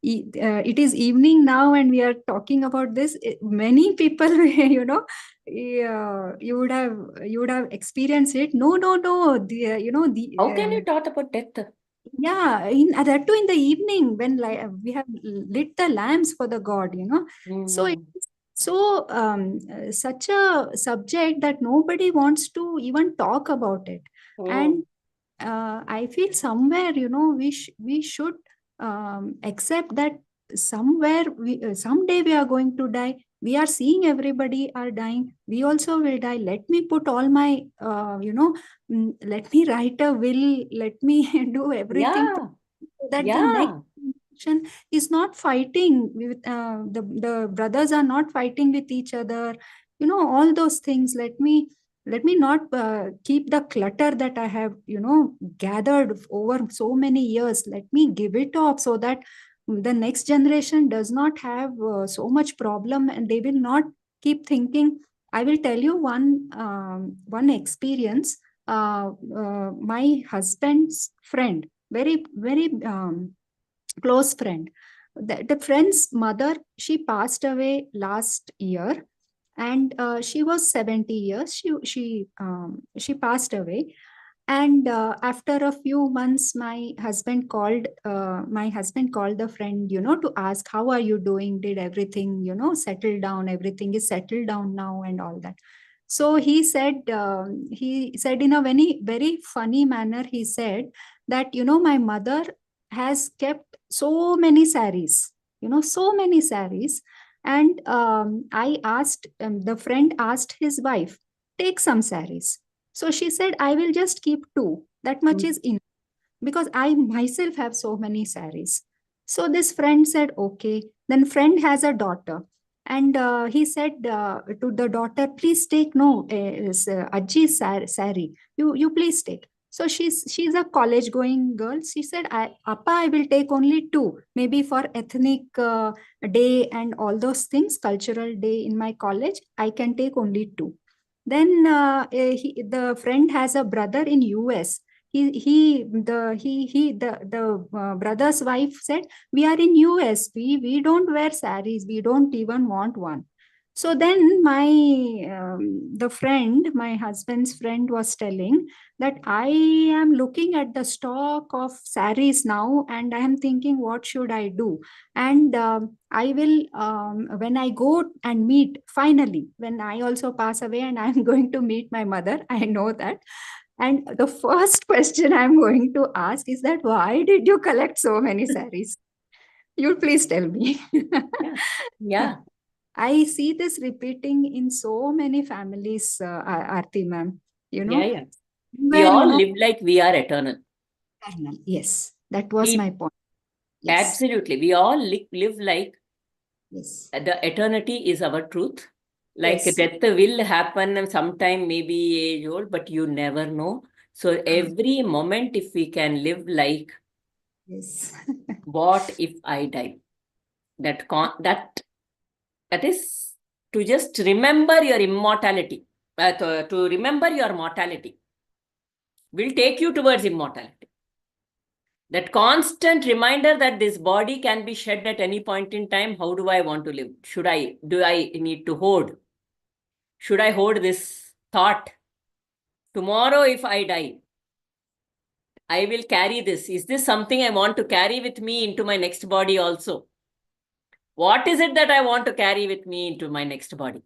It is evening now, and we are talking about this. Many people, you would have experienced it. No. How can you talk about death? Yeah, in that too in the evening when we have lit the lamps for the God, So it's such a subject that nobody wants to even talk about it. And I feel somewhere, we should accept that somewhere someday we are going to die. We are seeing everybody are dying. We also will die. Let me put all my, let me write a will. Let me do everything Yeah. so that the Yeah. next generation is not fighting with the brothers are not fighting with each other. All those things. Let me not keep the clutter that I have, gathered over so many years. Let me give it up so that the next generation does not have so much problem, and they will not keep thinking. I will tell you one experience. My husband's friend, very, very close friend. The friend's mother, she passed away last year, and she was 70 years. She passed away, and after a few months, my husband called the friend, to ask, how are you doing? Did everything, settle down? Everything is settled down now, and all that. So he said in a very, very funny manner, he said that, my mother has kept so many saris, so many saris. And the friend asked his wife, take some saris. So she said, I will just keep two. That much is enough, because I myself have so many saris. So this friend said, okay. Then friend has a daughter. And he said to the daughter, please take Ajji's sari. You please take. So she's a college going girl. She said, Appa, I will take only two, maybe for ethnic day and all those things, cultural day in my college. I can take only two. Then the friend has a brother in US. The brother's wife said, we are in US. We don't wear saris. We don't even want one. So then my husband's friend was telling that I am looking at the stock of saris now, and I am thinking, what should I do? And I will, when I go and meet, finally, when I also pass away and I'm going to meet my mother, I know that. And the first question I'm going to ask is that, why did you collect so many saris? You please tell me. Yeah. I see this repeating in so many families, Aarti ma'am. Yeah. We Where, all live like we are eternal. eternal. Yes, that was We- my point. Yes. Absolutely. We all live like Yes. the eternity is our truth. Like Yes. death will happen sometime, maybe age old, but you never know. So every moment, if we can live like, Yes. what if I die? That is to just remember your immortality. To remember your mortality will take you towards immortality. That constant reminder that this body can be shed at any point in time. How do I want to live? Do I need to hoard? Should I hold this thought? Tomorrow, if I die, I will carry this. Is this something I want to carry with me into my next body also? What is it that I want to carry with me into my next body?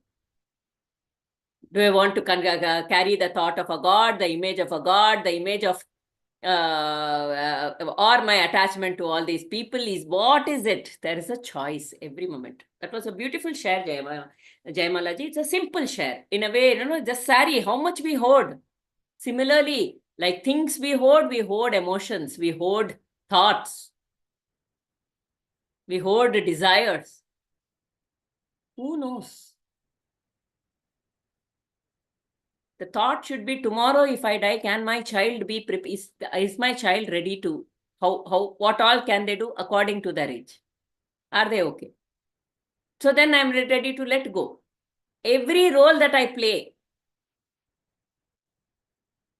Do I want to carry the thought of a God, the image of a God, the image of or my attachment to all these people? What is it? There is a choice every moment. That was a beautiful share, Jayamalaji. It's a simple share. In a way, just sari, how much we hoard. Similarly, like things we hoard emotions, we hoard thoughts, we hoard desires. Who knows? The thought should be, tomorrow if I die, can my child be is my child ready to, what all can they do according to their age? Are they okay? So then I'm ready to let go. Every role that I play,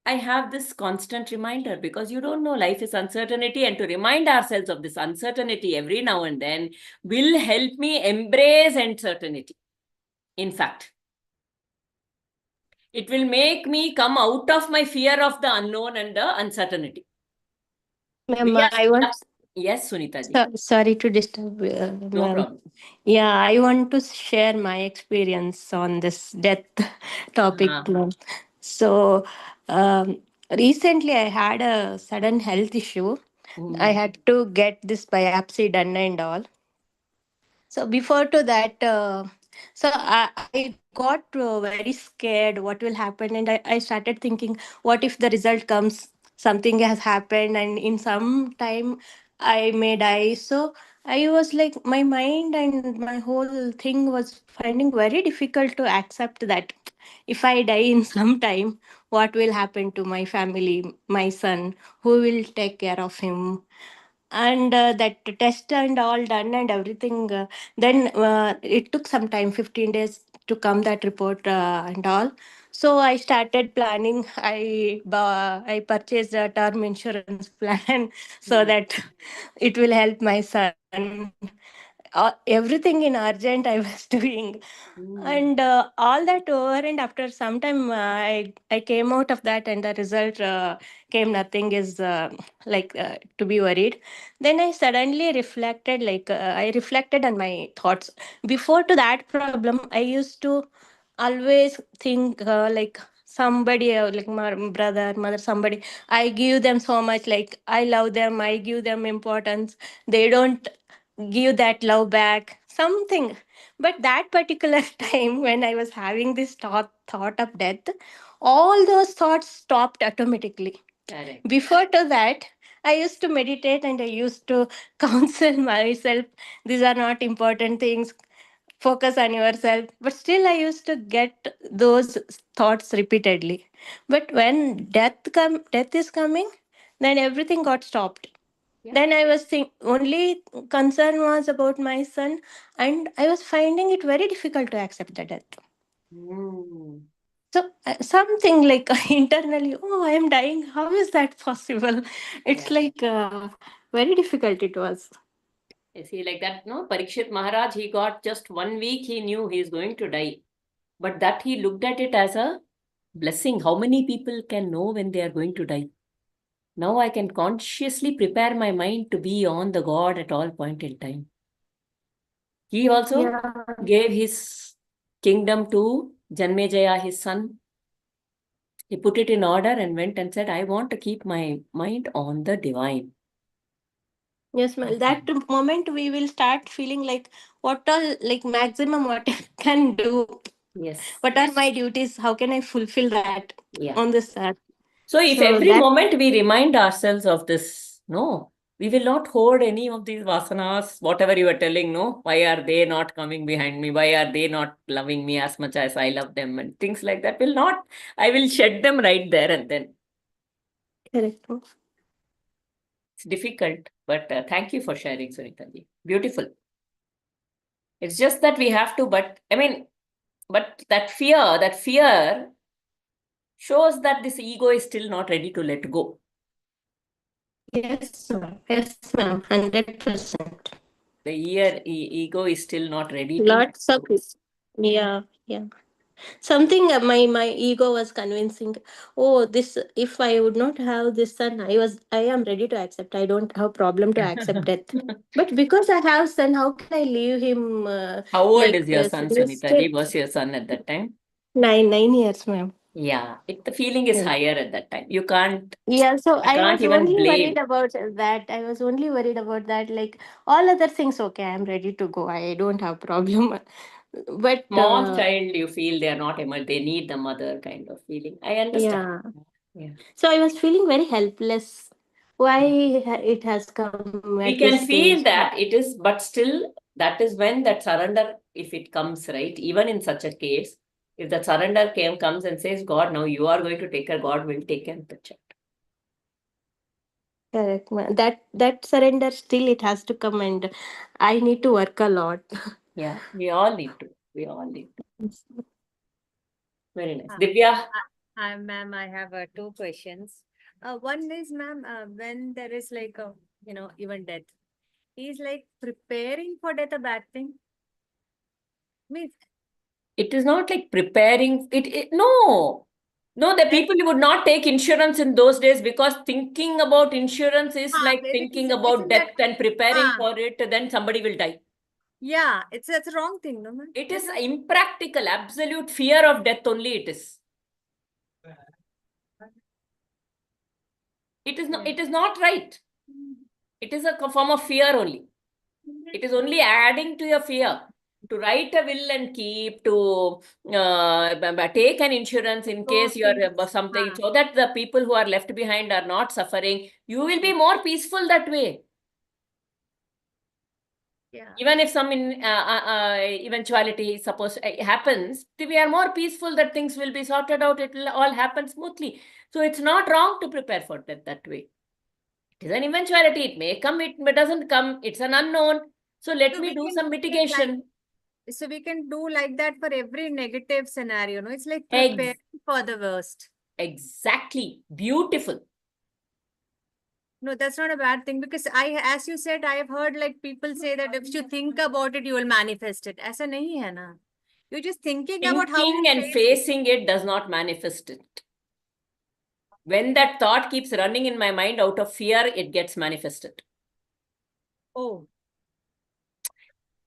I have this constant reminder, because you don't know, life is uncertainty, and to remind ourselves of this uncertainty every now and then will help me embrace uncertainty. In fact, it will make me come out of my fear of the unknown and the uncertainty. Ma'am, I want. Yes, Sunita ji. Sorry to disturb, No ma'am. problem. Yeah, I want to share my experience on this death topic, ma'am. So, recently I had a sudden health issue. I had to get this biopsy done and all. So before to that, I got very scared what will happen, and I started thinking, what if the result comes, something has happened, and in some time I may die. So I was like, my mind and my whole thing was finding very difficult to accept that if I die in some time, what will happen to my family, my son, who will take care of him? And that test and all done and everything, then it took some time, 15 days to come that report and all. So I started planning. I purchased a term insurance plan so that it will help my son. Everything in urgent I was doing. And all that over, and after some time, I came out of that, and the result came, nothing is to be worried. Then I suddenly reflected, I reflected on my thoughts. Before to that problem, I used to always think, somebody, like my brother, mother, somebody, I give them so much, like I love them, I give them importance, they don't give that love back, something. But that particular time when I was having this thought of death, all those thoughts stopped automatically. Correct. Before to that, I used to meditate and I used to counsel myself. These are not important things. Focus on yourself. But still, I used to get those thoughts repeatedly. But when death is coming, then everything got stopped. Then I was only concern was about my son, and I was finding it very difficult to accept the death. So something like internally, oh, I am dying. How is that possible? It's like very difficult. It was. You see, like that, no? Parikshit Maharaj, he got just 1 week, he knew he is going to die. But that he looked at it as a blessing. How many people can know when they are going to die? Now I can consciously prepare my mind to be on the God at all point in time. He also gave his kingdom to Janmejaya, his son. He put it in order and went and said, I want to keep my mind on the divine. Yes, ma'am. That moment we will start feeling like what all, like maximum what I can do. Yes. What are my duties? How can I fulfill that on this earth? So if every moment we remind ourselves of this, no, we will not hoard any of these vasanas, whatever you are telling, no, why are they not coming behind me? Why are they not loving me as much as I love them? And things like that will not, I will shed them right there and then. Correct. It's difficult, but thank you for sharing, Sunita ji. Beautiful. It's just that we have to, but that fear shows that this ego is still not ready to let go. Yes, ma'am. Yes, ma'am. 100%. The ego is still not ready to. Lots of yeah. Something my ego was convincing. Oh, this, if I would not have this son, I am ready to accept. I don't have problem to accept death. But because I have son, how can I leave him? How old is your son, Sunita ji? Was your son at that time? 9 years, ma'am. Yeah, the feeling is higher at that time. You can't. Yeah, so I can't was even only blame. worried about that. I was only worried about that. Like all other things, okay, I'm ready to go. I don't have problem. But Small child, you feel they are not able. They need the mother kind of feeling. I understand. yeah. So I was feeling very helpless. Why it has come We at can this feel stage? that it is, but still, that is when that surrender, if it comes, right, even in such a case, If the surrender comes and says, God, now you are going to take care, God will take care of the child. Correct, ma'am. That surrender still it has to come, and I need to work a lot. Yeah, we all need to. We all need to. Very nice. Ah. Divya? Hi, ma'am. I have two questions. One is, ma'am, when there is like a, even death, is like preparing for death a bad thing? Means, It is not like preparing no. No, the people would not take insurance in those days, because thinking about insurance is like thinking about isn't death that, and preparing for it, then somebody will die. yeah, it's a wrong thing, no, ma'am? It is impractical, absolute fear of death only it is. It is not right. It is a form of fear only. It is only adding to your fear. To write a will and keep, to take an insurance in case you are something, so that the people who are left behind are not suffering. You will be more peaceful that way. Yeah. Even if some eventuality suppose happens, we are more peaceful that things will be sorted out. It will all happen smoothly. So it's not wrong to prepare for that way. It is an eventuality. It may come, it doesn't come. It's an unknown. So let me do some mitigation. So we can do like that for every negative scenario, no? It's like preparing for the worst. Exactly. Beautiful. No, that's not a bad thing, because as you said, I have heard like people say that if you think about it, you will manifest it. Aisa nahi hai na. You're just thinking about how Thinking you and face it. facing it does not manifest it. When that thought keeps running in my mind out of fear, it gets manifested. Oh,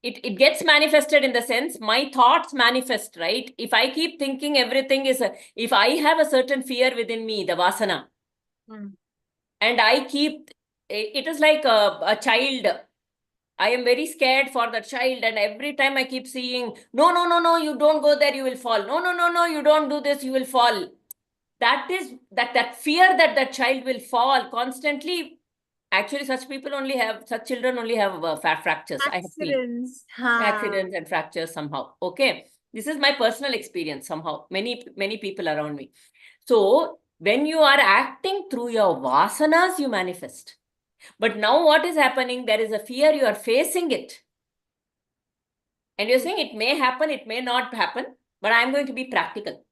It gets manifested in the sense my thoughts manifest, right? If I keep thinking everything is, if I have a certain fear within me, the vasana, and I keep, it is like a child. I am very scared for the child, and every time I keep seeing, no, no, no, no, you don't go there, you will fall. No, no, no, no, you don't do this, you will fall. That is that fear that child will fall constantly. Actually, such children only have fractures. I have seen accidents and fractures somehow. Okay. This is my personal experience somehow. Many people around me. So when you are acting through your vasanas, you manifest. But now what is happening? There is a fear, you are facing it. And you're saying it may happen, it may not happen, but I'm going to be practical.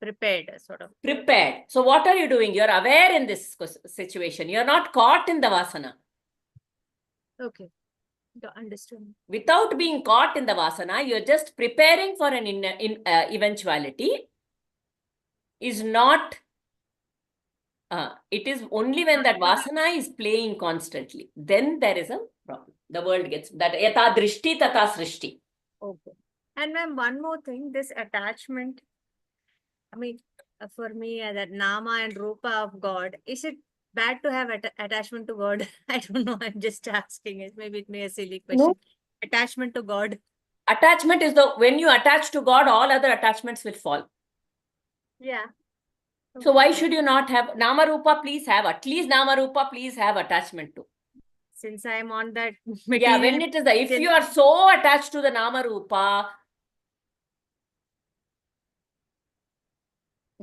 prepared, sort of. Prepared. So what are you doing? You're aware in this situation. You're not caught in the vasana. Okay. Understood. Without being caught in the vasana, you're just preparing for an eventuality. Is not, it is only when that vasana is playing constantly, then there is a problem. The world gets that yata drishti tata srishti. Okay. And ma'am, one more thing, this attachment, I mean, for me, that nama and rupa of God, is it bad to have attachment to God? I don't know. I'm just asking it. Maybe it may be a silly question. No. Attachment to God. Attachment is when you attach to God, all other attachments will fall. Yeah. So why should you not have nama rupa? Please have at least nama rupa. Please have attachment to. Since I am on that Yeah, material. when it is if you are so attached to the nama rupa,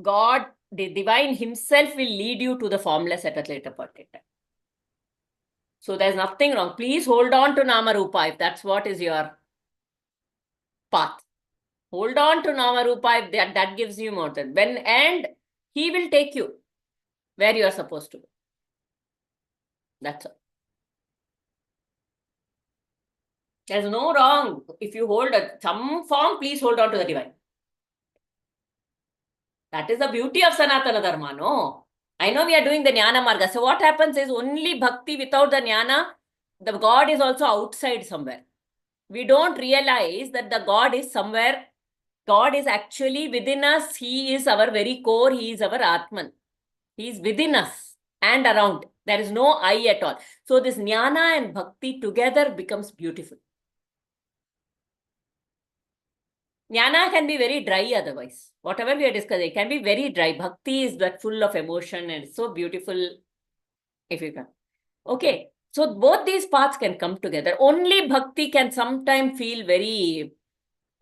God, the divine himself will lead you to the formless at a later point in time. So there's nothing wrong. Please hold on to nama rupa if that's what is your path. Hold on to nama rupa if that gives you more than and he will take you where you are supposed to go. That's all. There's no wrong. If you hold some form, please hold on to the divine. That is the beauty of Sanatana Dharma, no? I know we are doing the Jnana Marga. So what happens is only bhakti without the Jnana, the God is also outside somewhere. We don't realize that the God is somewhere. God is actually within us. He is our very core. He is our Atman. He is within us and around. There is no I at all. So this Jnana and bhakti together becomes beautiful. Jnana can be very dry otherwise. Whatever we are discussing, it can be very dry. Bhakti is that full of emotion and it's so beautiful if you can. Okay. So both these paths can come together. Only bhakti can sometimes feel very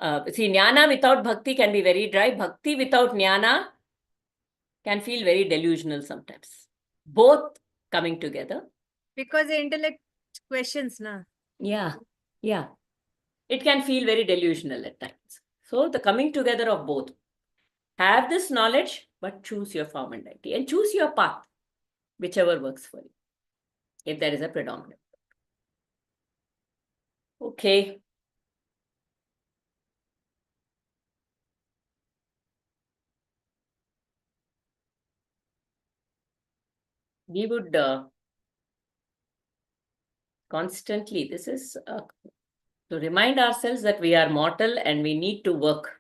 See, jnana without bhakti can be very dry. Bhakti without jnana can feel very delusional sometimes. Both coming together. Because the intellect questions, na. Yeah, yeah. It can feel very delusional at times. So the coming together of both. Have this knowledge, but choose your form and deity and choose your path, whichever works for you, if there is a predominant. Okay. We would constantly, this is to remind ourselves that we are mortal and we need to work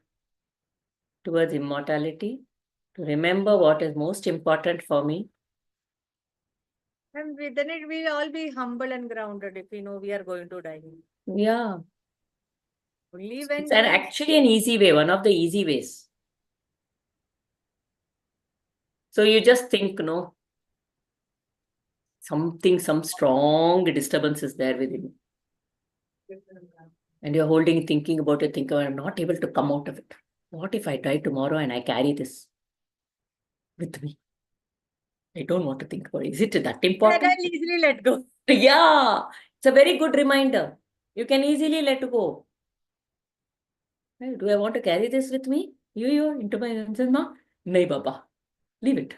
towards immortality, to remember what is most important for me. And then it will all be humble and grounded if we know we are going to die. Yeah. Only when It's actually an easy way, one of the easy ways. So you just think, no, some strong disturbance is there within you. And you're holding, thinking about it, thinking, I'm not able to come out of it. What if I die tomorrow and I carry this with me? I don't want to think about it. Is it that important? then I'll easily let go. Yeah, it's a very good reminder. You can easily let go. Hey, do I want to carry this with me? You into my Anjana? Nay, Baba. Leave it.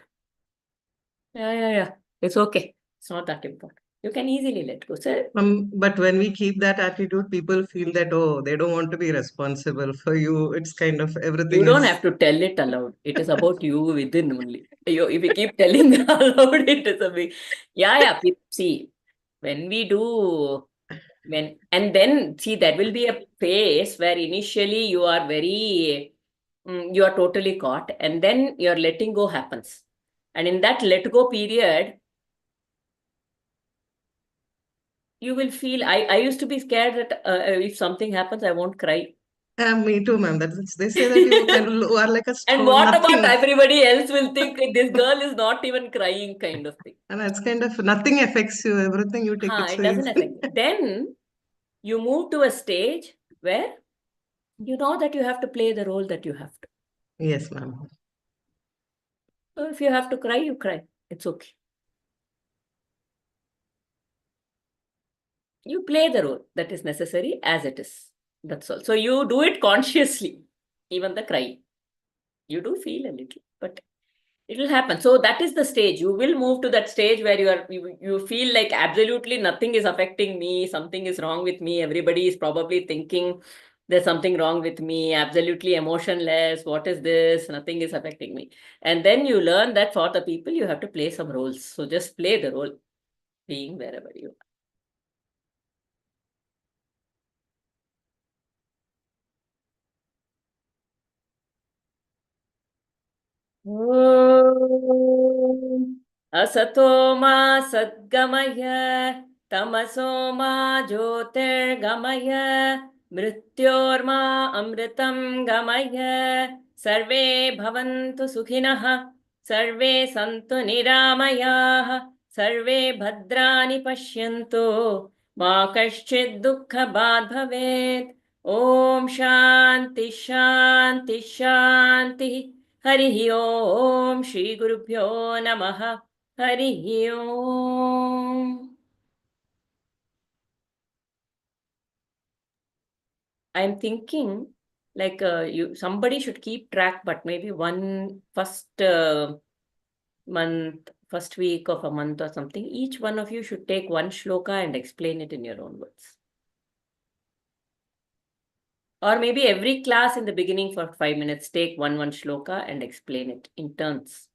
Yeah. It's okay. It's not that important. You can easily let go. So, But when we keep that attitude, people feel that, oh, they don't want to be responsible for you. It's kind of you everything don't is. have to tell it aloud. It is about you within only. If you keep telling aloud, it is a big. Yeah. See, when we do, and then see, there will be a phase where initially you are very, you are totally caught, and then your letting go happens. And in that let go period, you will feel, I used to be scared that if something happens, I won't cry. Me too, ma'am. They say that you kind of are like a And stone, what nothing. about everybody else will think like, this girl is not even crying kind of thing. And it's kind of nothing affects you. Everything you take it It so doesn't easy. affect you. Then you move to a stage where you know that you have to play the role that you have to. Yes, ma'am. So if you have to cry, you cry. It's okay. You play the role that is necessary as it is. That's all. So you do it consciously, even the crying. You do feel a little, but it will happen. So that is the stage. You will move to that stage where you feel like absolutely nothing is affecting me. Something is wrong with me. Everybody is probably thinking there's something wrong with me. Absolutely emotionless. What is this? Nothing is affecting me. And then you learn that for the people, you have to play some roles. So just play the role, being wherever you are. असतो मा सद्गमय तमसो मा ज्योतिर्गमय मृत्योर्मा अमृतं गमय सर्वे भवन्तु सुखिनः सर्वे सन्तु निरामयाः सर्वे भद्राणि पश्यन्तु मा कश्चित् दुःखभाग् भवेत् ॐ शान्तिः हरिः ॐ श्रीगुरुभ्यो नमः हरिः ॐ I'm thinking like somebody should keep track, but maybe first month, first week of a month or something, each one of you should take one shloka and explain it in your own words. Or maybe every class in the beginning for 5 minutes, take one shloka and explain it in turns.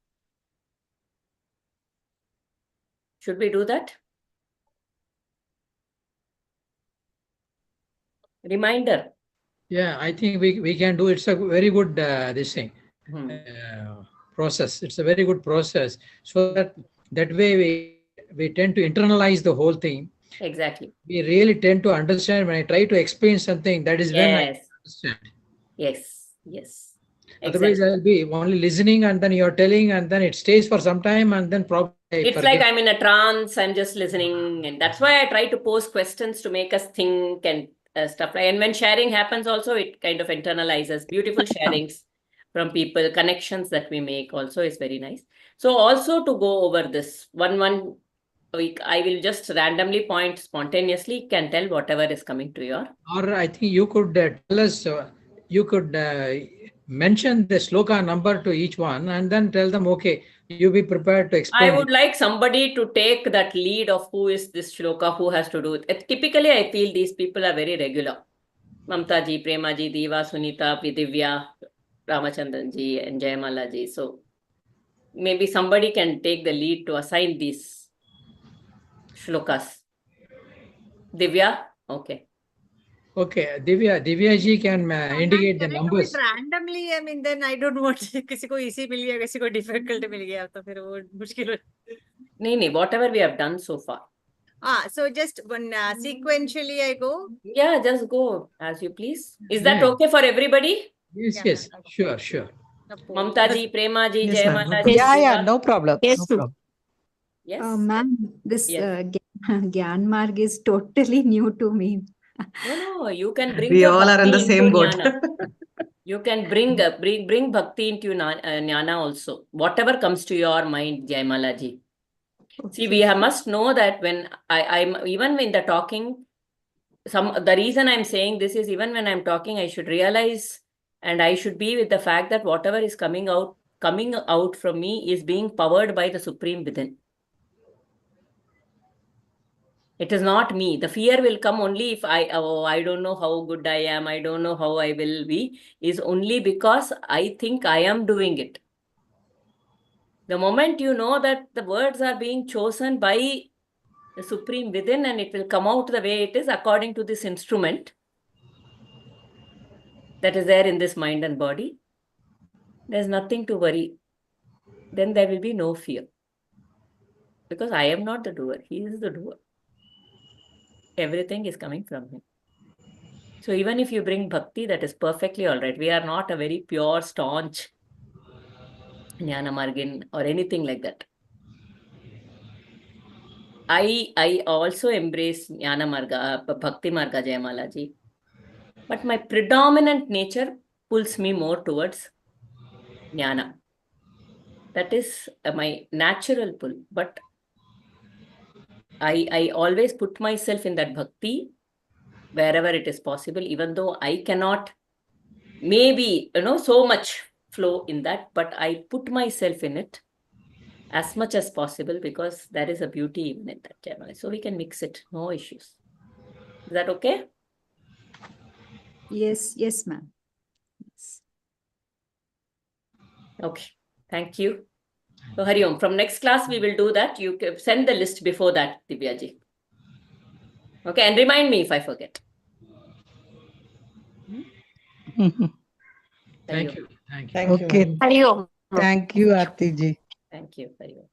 Should we do that? Reminder. Yeah, I think we can do. It's a very good this thing process. It's a very good process. So that way we tend to internalize the whole thing. Exactly. We really tend to understand. When I try to explain something, that is when I understand. Yes. Otherwise, I'll be only listening, and then you're telling, and then it stays for some time, and then probably it's like I'm in a trance. I'm just listening, and that's why I try to pose questions to make us think and stuff. And when sharing happens also, it kind of internalizes beautiful sharings from people, connections that we make also is very nice. So also to go over this one week, I will just randomly point spontaneously, can tell whatever is coming to your. Or I think you could tell us, you could mention the sloka number to each one and then tell them, okay, you be prepared to explain. I would like somebody to take that lead of who is this shloka, who has to do it. Typically, I feel these people are very regular. Mamta ji, Prema ji, Diva, Sunita, Vidivya, Ramachandran ji, and Jayamala ji. So maybe somebody can take the lead to assign these shlokas. Divya? Okay. Okay, Divya ji can indicate the Can I do it numbers. randomly? I mean, then I don't want किसी को easy मिल गया, किसी को difficult मिल गया, तो फिर वो मुश्किल हो. No, whatever we have done so far. So just one sequentially I go. Yeah, just go as you please. Is that Yeah. okay for everybody? Yes, Yeah, yes, ma'am. sure. Mamta ji, Prema ji, Yes, ma'am. Jayamala ji. Yeah, Diva? no problem. Yes, No ma'am. problem. Yes. Ma'am, this Yes. Gyan Marg is totally new to me. No, you can bring We your all are in bhakti the same into boat. jnana. You can bring bhakti into jnana also. Whatever comes to your mind, Jaimala ji. See, we must know that when I'm even in the talking, the reason I'm saying this is even when I'm talking, I should realize and I should be with the fact that whatever is coming out from me is being powered by the Supreme within. It is not me. The fear will come only if I don't know how good I am, I don't know how I will be, is only because I think I am doing it. The moment you know that the words are being chosen by the Supreme within and it will come out the way it is according to this instrument that is there in this mind and body, there's nothing to worry. Then there will be no fear. Because I am not the doer, he is the doer. Everything is coming from him. So even if you bring bhakti, that is perfectly all right. We are not a very pure, staunch Jnana Margin or anything like that. I also embrace Jnana Marga, Bhakti Marga, Jayamala ji. But my predominant nature pulls me more towards Jnana. That is my natural pull. But I always put myself in that bhakti wherever it is possible, even though I cannot maybe, so much flow in that, but I put myself in it as much as possible because there is a beauty even in that Jayamala. So we can mix it, no issues. Is that okay? Yes, ma'am. Yes. Okay, thank you. So Hari Om, from next class we will do that. You can send the list before that, Divya ji. Okay, and remind me if I forget. Hari Thank Om. you. Thank you, Okay. ma'am. Hari Om. Thank you, Aarti ji. Thank you. Hari Om.